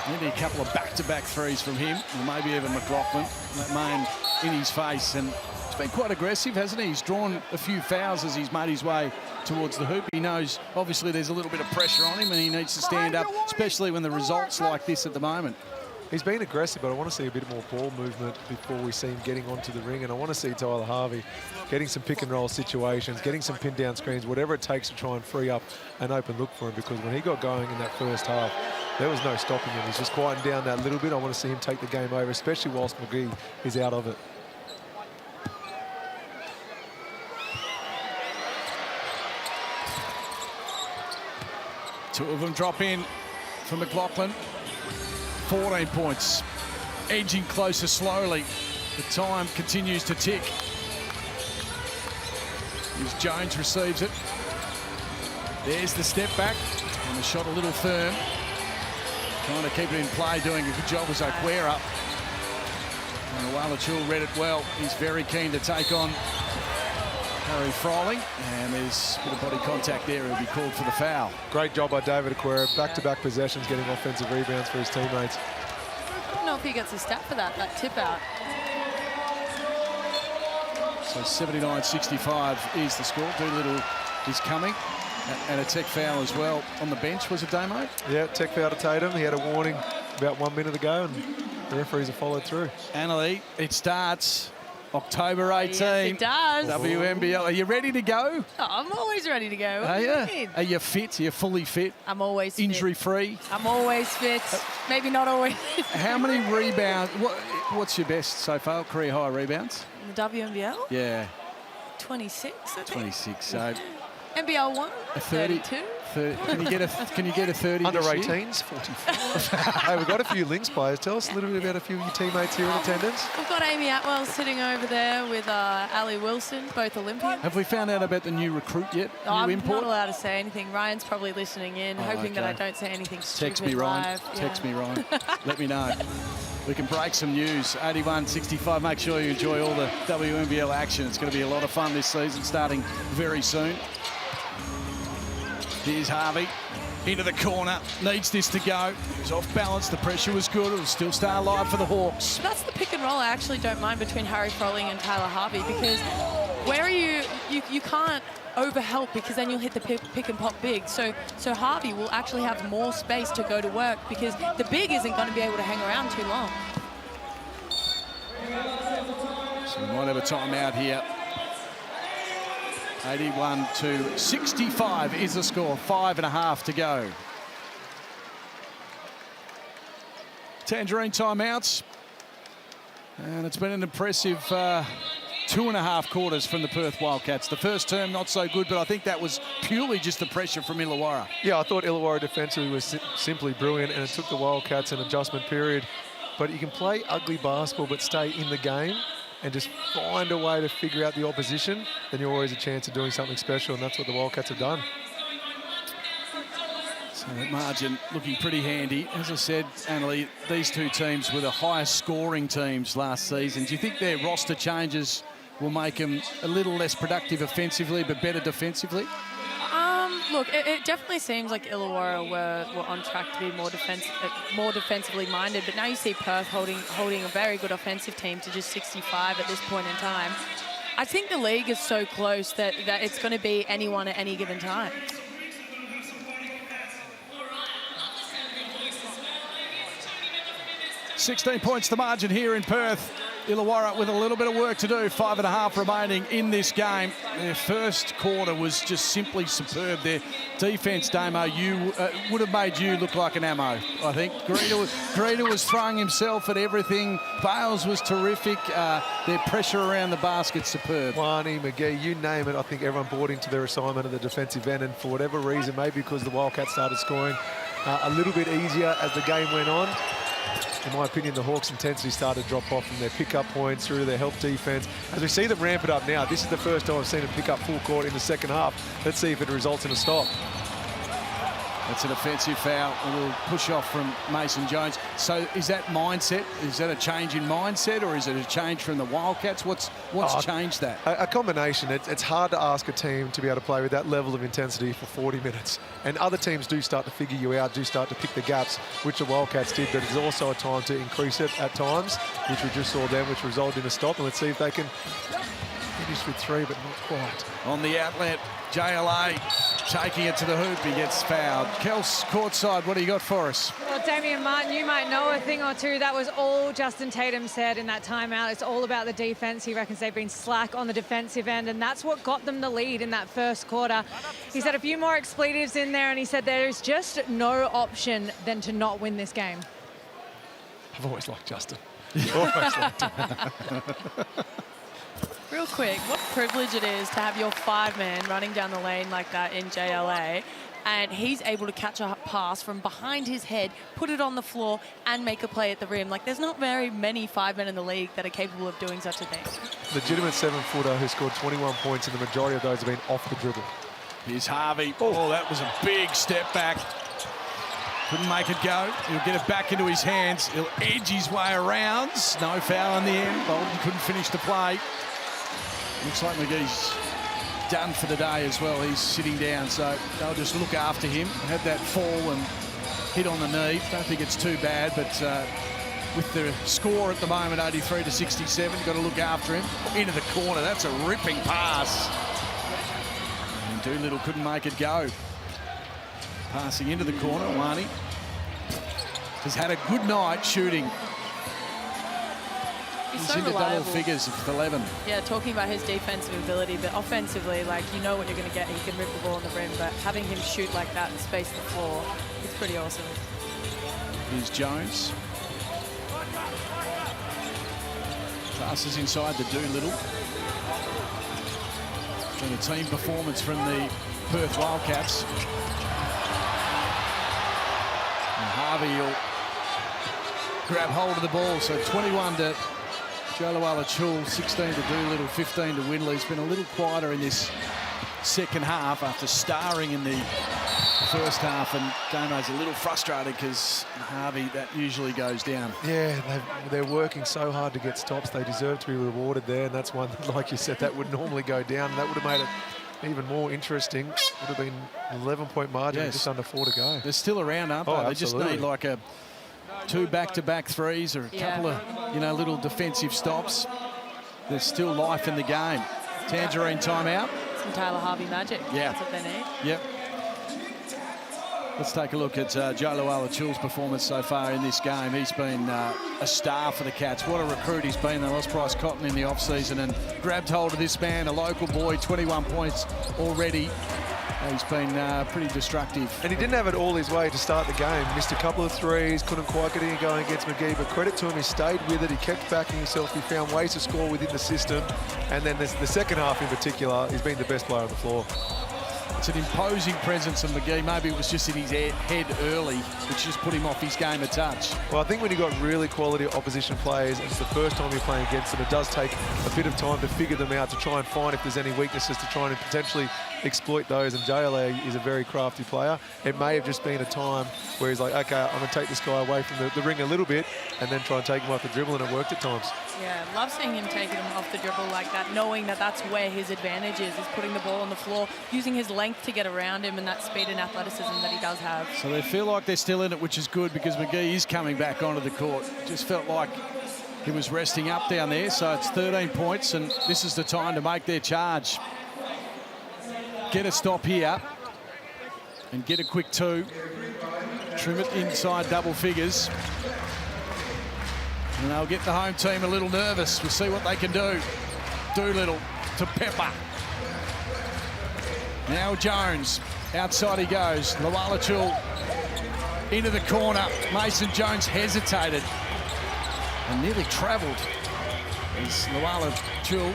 Maybe a couple of back-to-back threes from him, or maybe even McLaughlin. That man in his face, and he's been quite aggressive, hasn't he? He's drawn a few fouls as he's made his way towards the hoop. He knows, obviously, there's a little bit of pressure on him, and he needs to stand up, especially when the results like this at the moment. He's been aggressive, but I want to see a bit more ball movement before we see him getting onto the ring. And I want to see Tyler Harvey getting some pick and roll situations, getting some pin down screens, whatever it takes to try and free up an open look for him. Because when he got going in that first half, there was no stopping him. He's just quieting down that little bit. I want to see him take the game over, especially whilst McGee is out of it. Two of them drop in for McLaughlin. 14 points, edging closer slowly. The time continues to tick. As Jones receives it. There's the step back, and the shot a little firm. Trying to keep it in play, doing a good job was Aquera. And Wildcats read it well. He's very keen to take on Harry Froling, and there's a bit of body contact there. He'll be called for the foul. Great job by David Aquera. Back-to-back possessions, getting offensive rebounds for his teammates. I don't know if he gets a stat for that tip out. So 79-65 is the score. Doolittle is coming. And a tech foul as well on the bench, was it, Damo? Yeah, tech foul to Tatum. He had a warning about 1 minute ago, and the referees have followed through. Annalie, it starts October 18. Yes, it does. WNBL. Are you ready to go? Oh, I'm always ready to go. Are you? Are you fit? Are you fully fit? I'm always fit. Injury-free? I'm always fit. Maybe not always. How many rebounds? What's your best so far? Career high rebounds? In the WNBL? Yeah. 26, I think. 26. So NBL 1? A 32. Can you get a 30? Under 18s, 44. Hey, we've got a few Lynx players. Tell us a little bit about a few of your teammates here in attendance. We've got Amy Atwell sitting over there with Ali Wilson, both Olympians. Have we found out about the new recruit yet? I'm import? not allowed to say anything. Ryan's probably listening in, hoping that I don't say anything stupid. Text me, Ryan. Live. Text me, Ryan. Let me know. We can break some news. 81-65. Make sure you enjoy all the WNBL action. It's going to be a lot of fun this season, starting very soon. Here's Harvey into the corner. Needs this to go. He was off balance. The pressure was good. It will still stay alive for the Hawks. That's the pick and roll I actually don't mind between Harry Froling and Tyler Harvey, because where are you can't overhelp, because then you'll hit the pick and pop big. So Harvey will actually have more space to go to work, because the big isn't going to be able to hang around too long. So we might have a timeout here. 81-65 is the score. 5.5 to go. Tangerine timeouts. And it's been an impressive 2.5 quarters from the Perth Wildcats. The first term not so good, but I think that was purely just the pressure from Illawarra. Yeah, I thought Illawarra defensively was simply brilliant, and it took the Wildcats an adjustment period. But you can play ugly basketball but stay in the game and just find a way to figure out the opposition, then you're always a chance of doing something special, and that's what the Wildcats have done. So that margin looking pretty handy. As I said, Annalie, these two teams were the highest scoring teams last season. Do you think their roster changes will make them a little less productive offensively but better defensively? Look, it definitely seems like Illawarra were on track to be more defensively minded, but now you see Perth holding a very good offensive team to just 65 at this point in time. I think the league is so close that it's going to be anyone at any given time. $16 points the margin here in Perth. Illawarra with a little bit of work to do. 5.5 remaining in this game. Their first quarter was just simply superb. Their defence, Damo, would have made you look like an ammo, I think. Greeter was throwing himself at everything. Bales was terrific. Their pressure around the basket, superb. Wani, McGee, you name it. I think everyone bought into their assignment at the defensive end, and for whatever reason, maybe because the Wildcats started scoring a little bit easier as the game went on, in my opinion, the Hawks' intensity started to drop off from their pick-up points through to their help defense. As we see them ramp it up now, this is the first time I've seen them pick up full court in the second half. Let's see if it results in a stop. That's an offensive foul. A little push off from Mason Jones. So is that mindset? Is that a change in mindset, or is it a change from the Wildcats? What's changed that? A combination. It's hard to ask a team to be able to play with that level of intensity for 40 minutes. And other teams do start to figure you out, do start to pick the gaps, which the Wildcats did. But it's also a time to increase it at times, which we just saw then, which resulted in a stop. And let's see if they can finish with 3, but not quite. On the outlet, JLA taking it to the hoop. He gets fouled. Kels, courtside, what do you got for us? Well, Damian Martin, you might know a thing or two. That was all Justin Tatum said in that timeout. It's all about the defense. He reckons they've been slack on the defensive end, and that's what got them the lead in that first quarter. He said a few more expletives in there, and he said there is just no option than to not win this game. I've always liked Justin. Always liked him. Real quick, what privilege it is to have your 5-man running down the lane like that in JLA, and he's able to catch a pass from behind his head, put it on the floor, and make a play at the rim. Like, there's not very many 5-men in the league that are capable of doing such a thing. Legitimate 7-footer who scored 21 points, and the majority of those have been off the dribble. Here's Harvey. Oh, that was a big step back. Couldn't make it go. He'll get it back into his hands. He'll edge his way around. No foul in the end. Bolton couldn't finish the play. Looks like McGee's done for the day as well. He's sitting down, so they'll just look after him. Had that fall and hit on the knee. Don't think it's too bad, but with the score at the moment, 83-67, got to look after him. Into the corner. That's a ripping pass. And Doolittle couldn't make it go. Passing into the corner, Wani has had a good night shooting. He's He's so into reliable. double figures of 11. Yeah, talking about his defensive ability, but offensively, like, you know what you're going to get. He can rip the ball on the rim, but having him shoot like that and space the floor, it's pretty awesome. Here's Jones. Passes inside to Doolittle. And a team performance from the Perth Wildcats. And Harvey will grab hold of the ball. So 21 to Illawarra, 16 to Doolittle, 15 to Winley. He's been a little quieter in this second half after starring in the first half, and Damo's a little frustrated because Harvey, that usually goes down. Yeah, they're working so hard to get stops. They deserve to be rewarded there, and that's one, like you said, that would normally go down. That would have made it even more interesting. Would have been an 11-point margin, with just under 4 to go. They're still around, aren't they? Oh, they just need like two back-to-back threes or a couple of, little defensive stops. There's still life in the game. Tangerine timeout. Some Tyler Harvey magic. Yeah. That's what they need. Yep. Let's take a look at Joe Luala-Chul's performance so far in this game. He's been a star for the Cats. What a recruit he's been. They lost Bryce Cotton in the off-season and grabbed hold of this man, a local boy, 21 points already. He's been pretty destructive. And he didn't have it all his way to start the game. Missed a couple of threes, couldn't quite get it going against McGee, but credit to him, he stayed with it, he kept backing himself, he found ways to score within the system. And then the second half in particular, he's been the best player on the floor. It's an imposing presence of McGee. Maybe it was just in his head early, which just put him off his game a touch. Well, I think when you've got really quality opposition players, and it's the first time you're playing against them, it does take a bit of time to figure them out, to try and find if there's any weaknesses, to try and potentially exploit those. And JLA is a very crafty player. It may have just been a time where he's like, okay, I'm going to take this guy away from the ring a little bit and then try and take him off the dribble, and it worked at times. Yeah, love seeing him taking him off the dribble like that, knowing that that's where his advantage is putting the ball on the floor, using his length to get around him and that speed and athleticism that he does have. So they feel like they're still in it, which is good because McGee is coming back onto the court. Just felt like he was resting up down there, so it's 13 points, and this is the time to make their charge. Get a stop here and get a quick 2. Trim it inside double figures. And they'll get the home team a little nervous. We'll see what they can do. Doolittle to Pepper. Now Jones. Outside he goes. Luala-Chul into the corner. Mason Jones hesitated and nearly travelled as Luala-Chul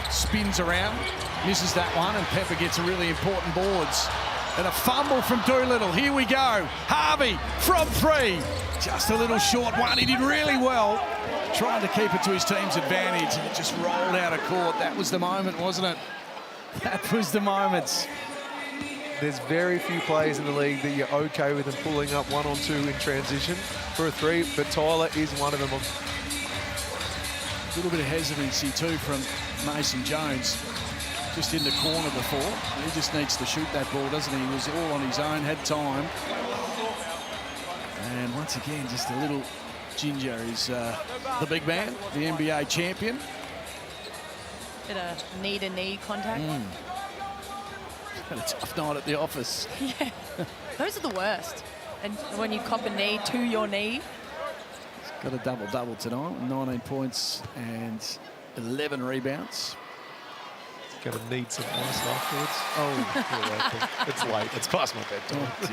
spins around. Misses that one, and Pepper gets a really important boards. And a fumble from Doolittle. Here we go. Harvey from 3. Just a little short one. He did really well, trying to keep it to his team's advantage, and it just rolled out of court. That was the moment, wasn't it? That was the moment. there's very few players in the league that you're okay with them pulling up 1 on 2 in transition for a 3, but Tyler is one of them. A little bit of hesitancy too from Mason Jones. Just in the corner before. He just needs to shoot that ball, doesn't he? He was all on his own, had time. And once again, just a little ginger is the big man, the NBA champion. Bit of knee-to-knee contact. Had a tough night at the office. Yeah, those are the worst. And when you cop a knee to your knee. He's got a double-double tonight, 19 points and 11 rebounds. Going to need some ice afterwards. Oh, it's late. It's past my bedtime. Oh,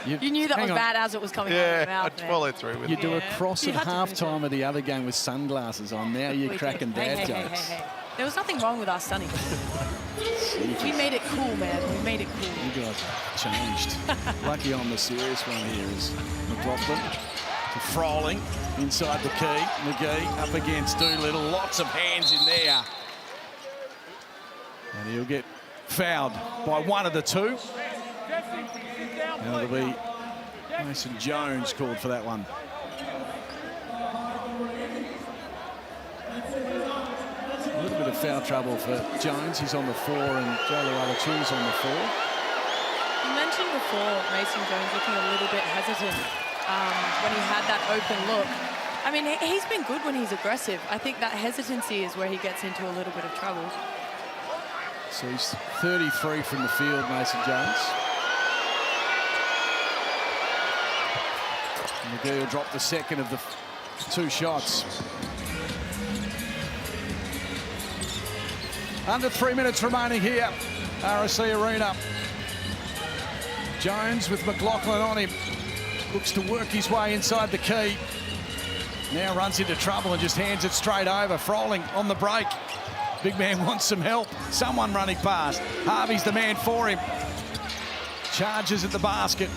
you knew that was bad as it was coming out of your mouth. I'd follow through with it. You do a cross at half-time of the other game with sunglasses on. Now you're cracking dad jokes. Hey. There was nothing wrong with our Sonny. We made it cool, man. We made it cool. You guys changed. Lucky on the serious one here is McLaughlin to Froling inside the key. McGee up against Doolittle. Lots of hands in there. And he'll get fouled by one of the two. And it'll be Mason Jones called for that one. A little bit of foul trouble for Jones. He's on the 4 and Illawarra is on the 4. You mentioned before Mason Jones looking a little bit hesitant when he had that open look. I mean, he's been good when he's aggressive. I think that hesitancy is where he gets into a little bit of trouble. So he's 33 from the field, Mason Jones. McGee will drop the second of the 2 shots. Under 3 minutes remaining here, RSC Arena. Jones with McLaughlin on him. Looks to work his way inside the key. Now runs into trouble and just hands it straight over. Froling on the break. Big man wants some help. Someone running past. Harvey's the man for him. Charges at the basket.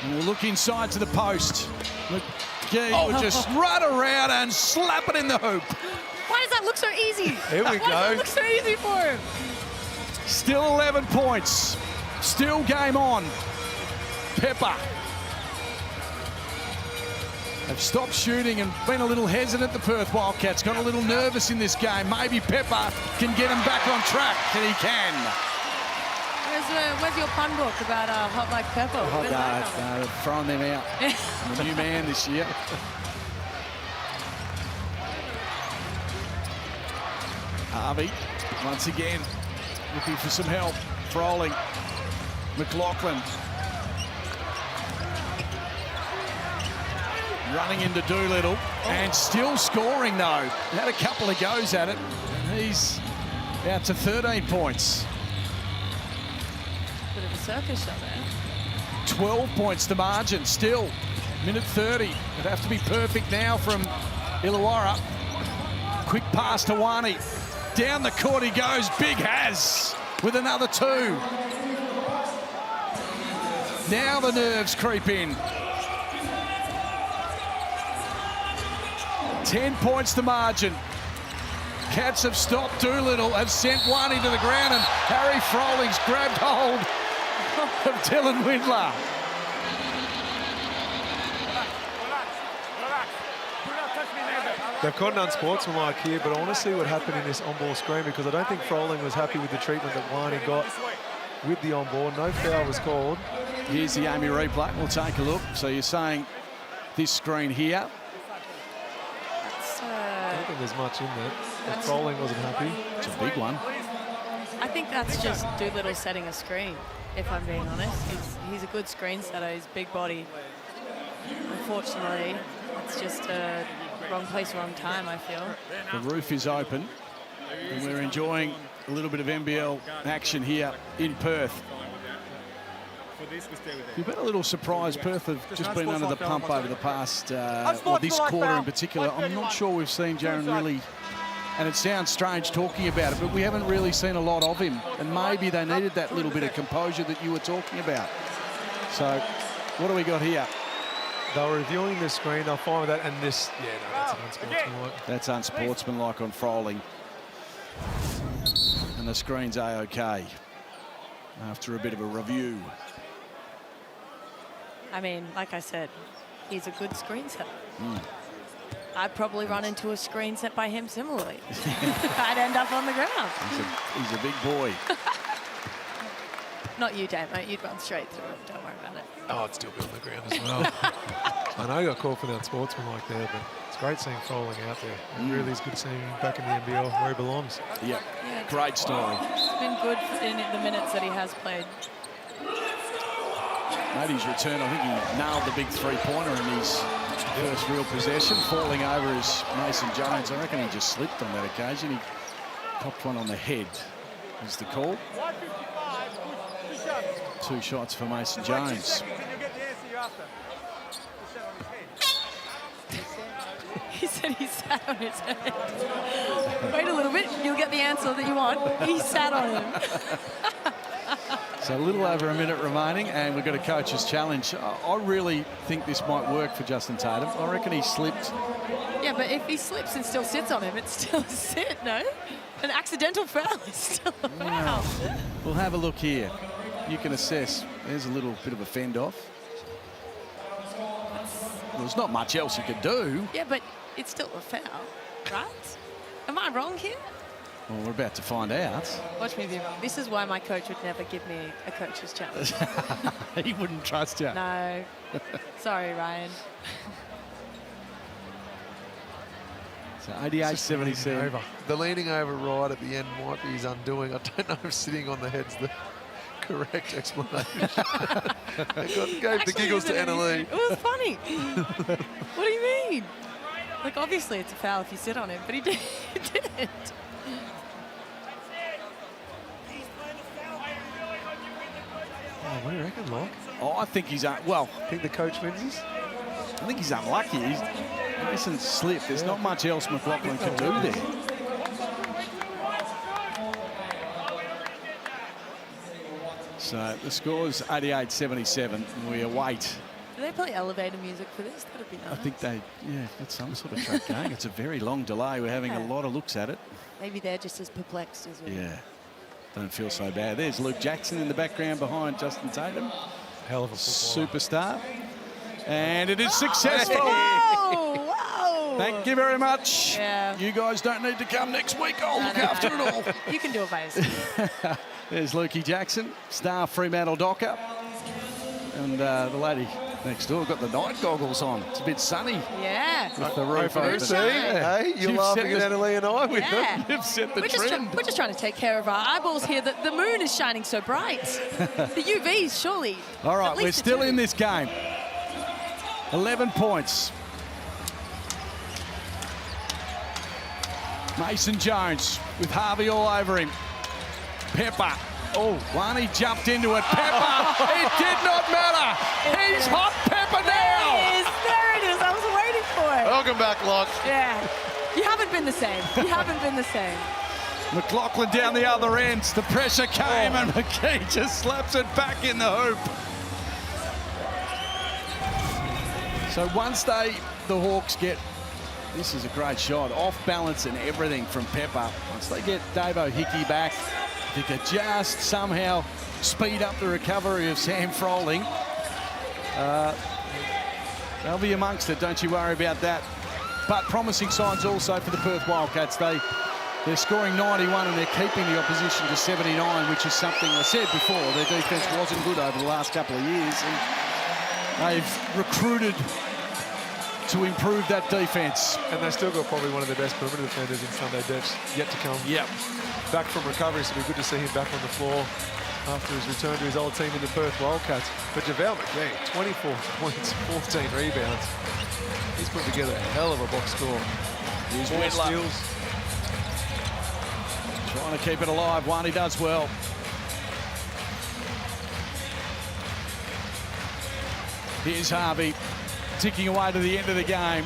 And we'll look inside to the post. McGee will just run around and slap it in the hoop. Why does that look so easy? Here we go. Why does that look so easy for him? Still 11 points. Still game on. Pepper. They've stopped shooting and been a little hesitant, the Perth Wildcats. Got a little nervous in this game. Maybe Pepper can get them back on track, and he can. Where's your pun book about Hot Like Pepper? No, throwing them out. I'm a new man this year. Harvey, once again, looking for some help. Froling. McLaughlin. Running into Doolittle and still scoring though. Had a couple of goes at it. He's out to 13 points. Bit of a circus shot there. 12 points to margin still. Minute 30. It'd have to be perfect now from Illawarra. Quick pass to Wani. Down the court he goes. Big Has with another 2. Now the nerves creep in. 10 points to margin. Cats have stopped Doolittle, have sent one into the ground, and Harry Froling's grabbed hold of Dylan Windler. They've got an unsportsmanlike here, but I want to see what happened in this on-ball screen because I don't think Froling was happy with the treatment that Wani got with the on-ball. No foul was called. Here's the Amy replay. We'll take a look. So you're saying this screen here. I don't think there's much in there. If Froling wasn't happy. It's a big one. I think that's just Doolittle setting a screen, if I'm being honest. He's a good screen setter, he's big body. Unfortunately, it's just a wrong place, wrong time, I feel. The roof is open, and we're enjoying a little bit of NBL action here in Perth. You've been a little surprised. Perth have just been under the pump over the past, well, this quarter in particular. I'm not sure we've seen Jaron really, and it sounds strange talking about it, but we haven't really seen a lot of him. And maybe they needed that little bit of composure that you were talking about. So what do we got here? They were reviewing the screen. They'll find that, and this, yeah, no, that's unsportsmanlike. That's unsportsmanlike on Froling. And the screen's A-OK. after a bit of a review. I mean, like I said, he's a good screen setter. I'd probably run into a screen set by him similarly. I'd end up on the ground. He's a big boy. Not you, Damo. You'd run straight through him. Don't worry about it. Oh, I'd still be on the ground as well. I know I got called for that sportsmanlike there, but it's great seeing Froling out there. It really is good seeing him back in the NBL where he belongs. Yeah, great story. It's been good in the minutes that he has played. Made his return. I think he nailed the big three-pointer in his first real possession. Falling over is Mason Jones. I reckon he just slipped on that occasion. He popped one on the head, is the call. 2 shots for Mason Jones. He said he sat on his head. Wait a little bit, you'll get the answer that you want. He sat on him. So a little over a minute remaining, and we've got a coach's challenge. I really think this might work for Justin Tatum. I reckon he slipped. Yeah, but if he slips and still sits on him, it's still a sit, no? An accidental foul is still a foul. We'll have a look here. You can assess. There's a little bit of a fend off. There's not much else you could do. Yeah, but it's still a foul, right? Am I wrong here? Well, we're about to find out. Watch me be wrong. This is why my coach would never give me a coach's challenge. He wouldn't trust you. No. Sorry, Ryan. So 88-77. The leaning over right at the end might be his undoing. I don't know if sitting on the head's the correct explanation. Gave the giggles to Annalee. It was funny. What do you mean? Like, obviously it's a foul if you sit on him, but he didn't. Oh, what do you reckon, Locke? Oh, I think he's well. I think the coach wins this. I think he's unlucky. Mason slipped. There's not much else McLaughlin can do there. So the score's 88-77. We await. Do they play elevator music for this? That'd be nice. I think they, got some sort of track going. It's a very long delay. We're having a lot of looks at it. Maybe they're just as perplexed as we are. Yeah. Don't feel so bad. There's Luke Jackson in the background behind Justin Tatum. Hell of a footballer. Superstar. And it is successful. Whoa, whoa. Thank you very much. Yeah. You guys don't need to come next week. I'll look after it all. You can do it by yourself. There's Lukey Jackson, star Fremantle Docker. And the lady next door got the night goggles on. It's a bit sunny. Yeah. With the roof open. Hey, you're laughing at Annalee and I with them. You've set the trend. We're just trying to take care of our eyeballs here. The moon is shining so bright. The UVs, surely. All right, we're still in this game. 11 points. Mason Jones with Harvey all over him. Pepper. Oh, Wani jumped into it. Pepper. It did not matter. He's hot pepper now. There it is. I was waiting for it. Welcome back, Locke. Yeah. You haven't been the same. You haven't been the same. McLaughlin down the other end. The pressure came and McKee just slaps it back in the hoop. So once the Hawks get, this is a great shot, off balance and everything from Pepper. Once they get Davo Hickey back, they could just somehow speed up the recovery of Sam Froling. They'll be amongst it, don't you worry about that. But promising signs also for the Perth Wildcats. They're scoring 91 and they're keeping the opposition to 79, which is something I said before. Their defence wasn't good over the last couple of years. And they've recruited to improve that defence. And they've still got probably one of the best perimeter defenders in Sunday Depths yet to come. Yep. Back from recovery, so it'll be good to see him back on the floor after his return to his old team in the Perth Wildcats. But JaVale McKee, 24 points, 14 rebounds. He's put together a hell of a box score. He's 4 steals. Trying to keep it alive. One, he does well. Here's Harvey ticking away to the end of the game.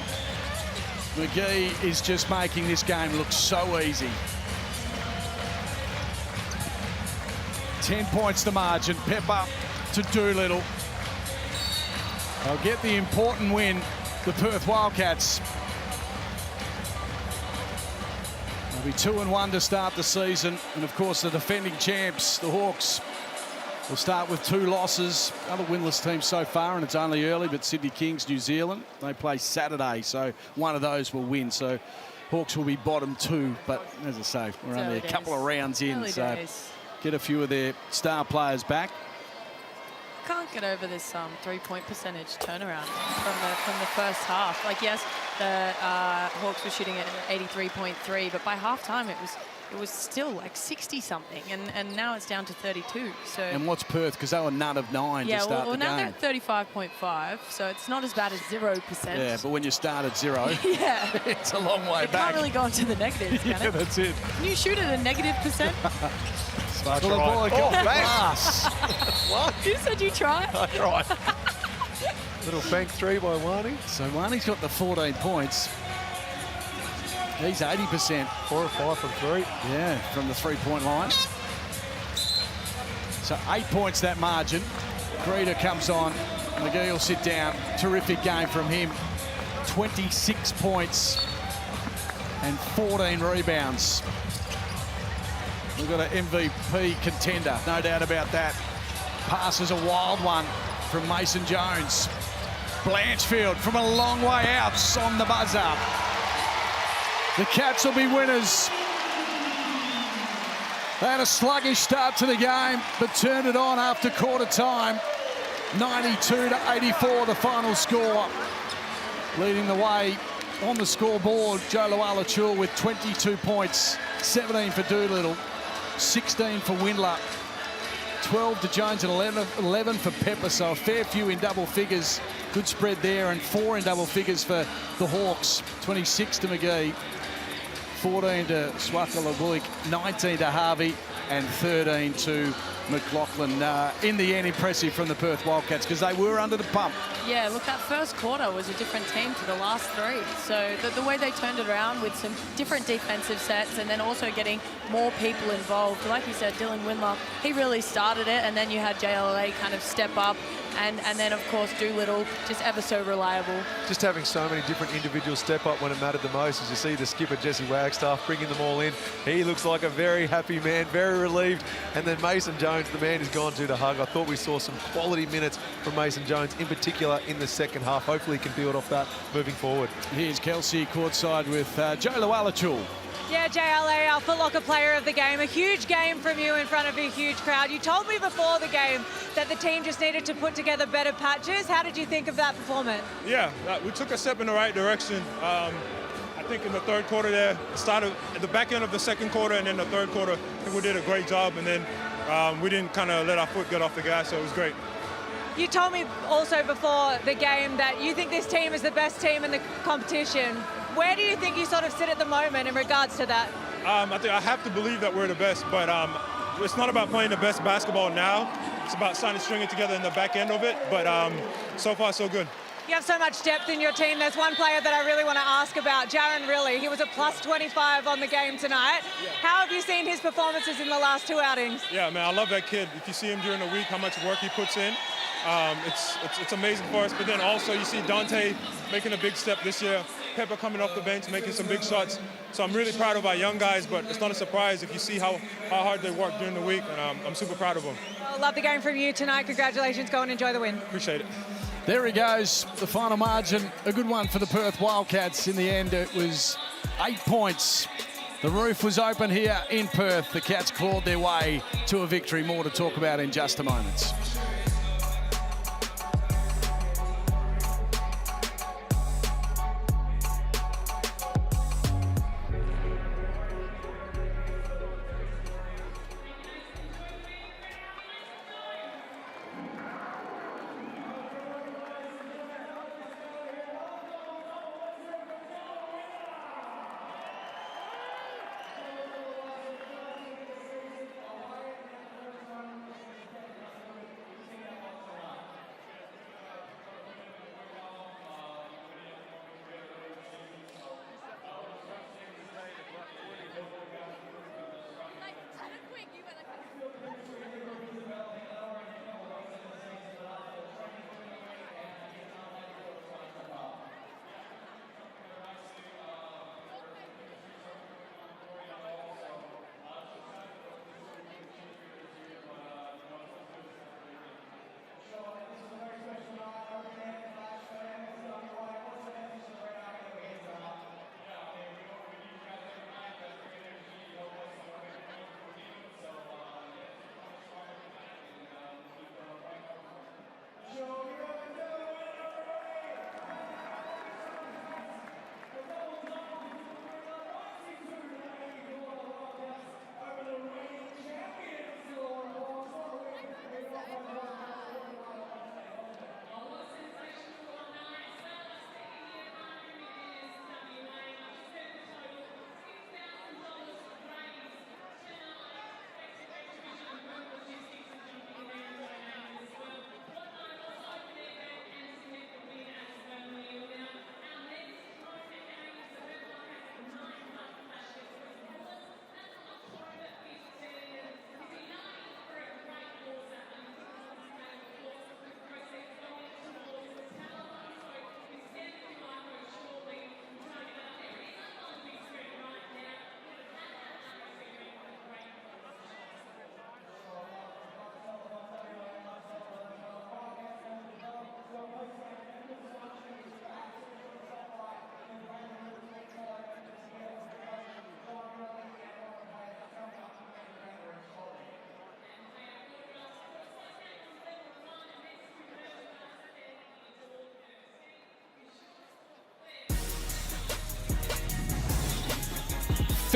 McGee is just making this game look so easy. 10 points to margin. Pepper to Doolittle. They'll get the important win, the Perth Wildcats. They'll be 2-1 to start the season. And of course, the defending champs, the Hawks, We'll start with 2 losses. Other winless teams so far, and it's only early, but Sydney Kings, New Zealand, they play Saturday, so one of those will win. So Hawks will be bottom 2, but as I say, we're only a couple of rounds in, so get a few of their star players back. Can't get over this 3-point percentage turnaround from the first half. Like, yes, the Hawks were shooting at 83.3, but by halftime it was still like 60 something, and now it's down to 32. So. And what's Perth? Because they were none of 9 to start the game. Now they're at 35.5, so it's not as bad as 0%. Yeah, but when you start at 0, yeah, it's a long way back. Can't really go into the negatives, can yeah, it? That's it. Can you shoot at a negative %? Well, the ball got pass. What? You said you tried? I tried. Little bank 3 by Wani. So Wani's got the 14 points. He's 80%. 4 or 5 from 3. Yeah, from the 3-point line. So 8 points that margin. Greeder comes on. McGee will sit down. Terrific game from him. 26 points and 14 rebounds. We've got an MVP contender, no doubt about that. Pass is a wild one from Mason Jones. Blanchfield from a long way out on the buzzer. The Cats will be winners. They had a sluggish start to the game, but turned it on after quarter time. 92-84, the final score. Leading the way on the scoreboard, Joe Luala-Chul with 22 points, 17 for Doolittle, 16 for Windler, 12 to Jones and 11 for Pepper, so a fair few in double figures. Good spread there, and 4 in double figures for the Hawks. 26 to McGee, 14 to Swakala-Bulik, 19 to Harvey, and 13 to McLaughlin. In the end, impressive from the Perth Wildcats because they were under the pump. Yeah, look, that first quarter was a different team to the last 3. So the way they turned it around with some different defensive sets and then also getting more people involved. Like you said, Dylan Windler, he really started it, and then you had JLA kind of step up. And then, of course, Doolittle, just ever so reliable. Just having so many different individuals step up when it mattered the most. As you see the skipper, Jesse Wagstaff, bringing them all in. He looks like a very happy man, very relieved. And then Mason Jones, the man who's gone to the hug. I thought we saw some quality minutes from Mason Jones, in particular in the second half. Hopefully he can build off that moving forward. Here's Kelsey courtside with Joe Luala-Chul. Yeah, JLA, our Foot Locker player of the game. A huge game from you in front of a huge crowd. You told me before the game that the team just needed to put together better patches. How did you think of that performance? Yeah, we took a step in the right direction. I think in the third quarter there, started at the back end of the second quarter, and then the third quarter, I think we did a great job, and then we didn't kind of let our foot get off the gas, so it was great. You told me also before the game that you think this team is the best team in the competition. Where do you think you sort of sit at the moment in regards to that? I think I have to believe that we're the best, but it's not about playing the best basketball now. It's about starting to string it together in the back end of it, but so far so good. You have so much depth in your team. There's one player that I really want to ask about, Jaron Riley. He was a plus 25 on the game tonight. Yeah. How have you seen his performances in the last 2 outings? Yeah, man, I love that kid. If you see him during the week, how much work he puts in, it's amazing for us. But then also you see Dante making a big step this year. Pepper coming off the bench, making some big shots. So I'm really proud of our young guys, but it's not a surprise if you see how hard they work during the week, and I'm super proud of them. Well, love the game from you tonight. Congratulations. Go and enjoy the win. Appreciate it. There he goes, the final margin. A good one for the Perth Wildcats. In the end, it was 8 points. The roof was open here in Perth. The Cats clawed their way to a victory. More to talk about in just a moment.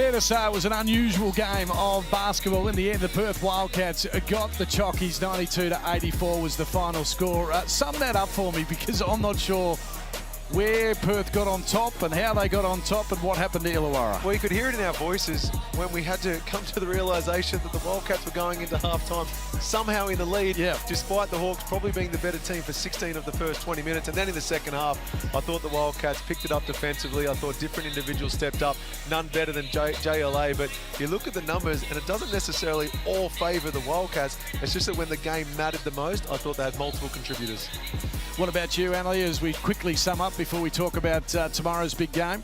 fair to say it was an unusual game of basketball. In the end, the Perth Wildcats got the Chockies. 92-84 was the final score. Sum that up for me, because I'm not sure where Perth got on top and how they got on top and what happened to Illawarra. Well, you could hear it in our voices when we had to come to the realisation that the Wildcats were going into half-time somehow in the lead, despite the Hawks probably being the better team for 16 of the first 20 minutes. And then in the second half, I thought the Wildcats picked it up defensively. I thought different individuals stepped up, none better than JLA. But you look at the numbers, and it doesn't necessarily all favour the Wildcats. It's just that when the game mattered the most, I thought they had multiple contributors. What about you, Annalie, as we quickly sum up before we talk about tomorrow's big game?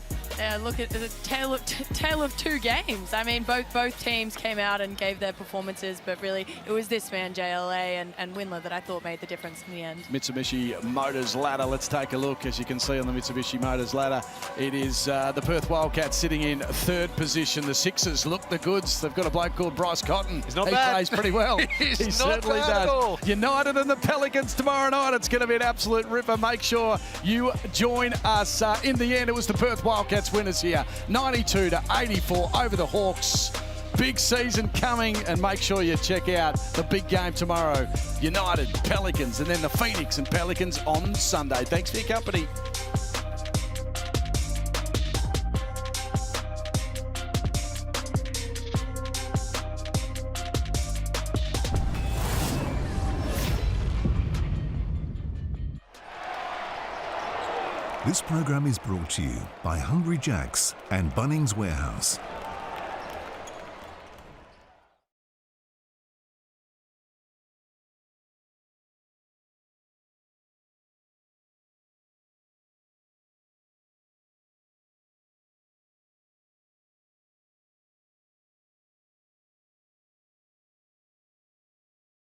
Look at the tale of two games. I mean, both teams came out and gave their performances, but really it was this man, JLA and Windler, that I thought made the difference in the end. Mitsubishi Motors ladder. Let's take a look. As you can see on the Mitsubishi Motors ladder, it is the Perth Wildcats sitting in third position. The Sixers look the goods. They've got a bloke called Bryce Cotton. He's not he bad. plays pretty well. He certainly bad does. at all. United and the Pelicans tomorrow night. It's going to be an absolute ripper. Make sure you join us. In the end, it was the Perth Wildcats winners here. 92-84 over the Hawks. Big season coming, and make sure you check out the big game tomorrow. United, Pelicans, and then the Phoenix and Pelicans on Sunday. Thanks for your company. This program is brought to you by Hungry Jack's and Bunnings Warehouse.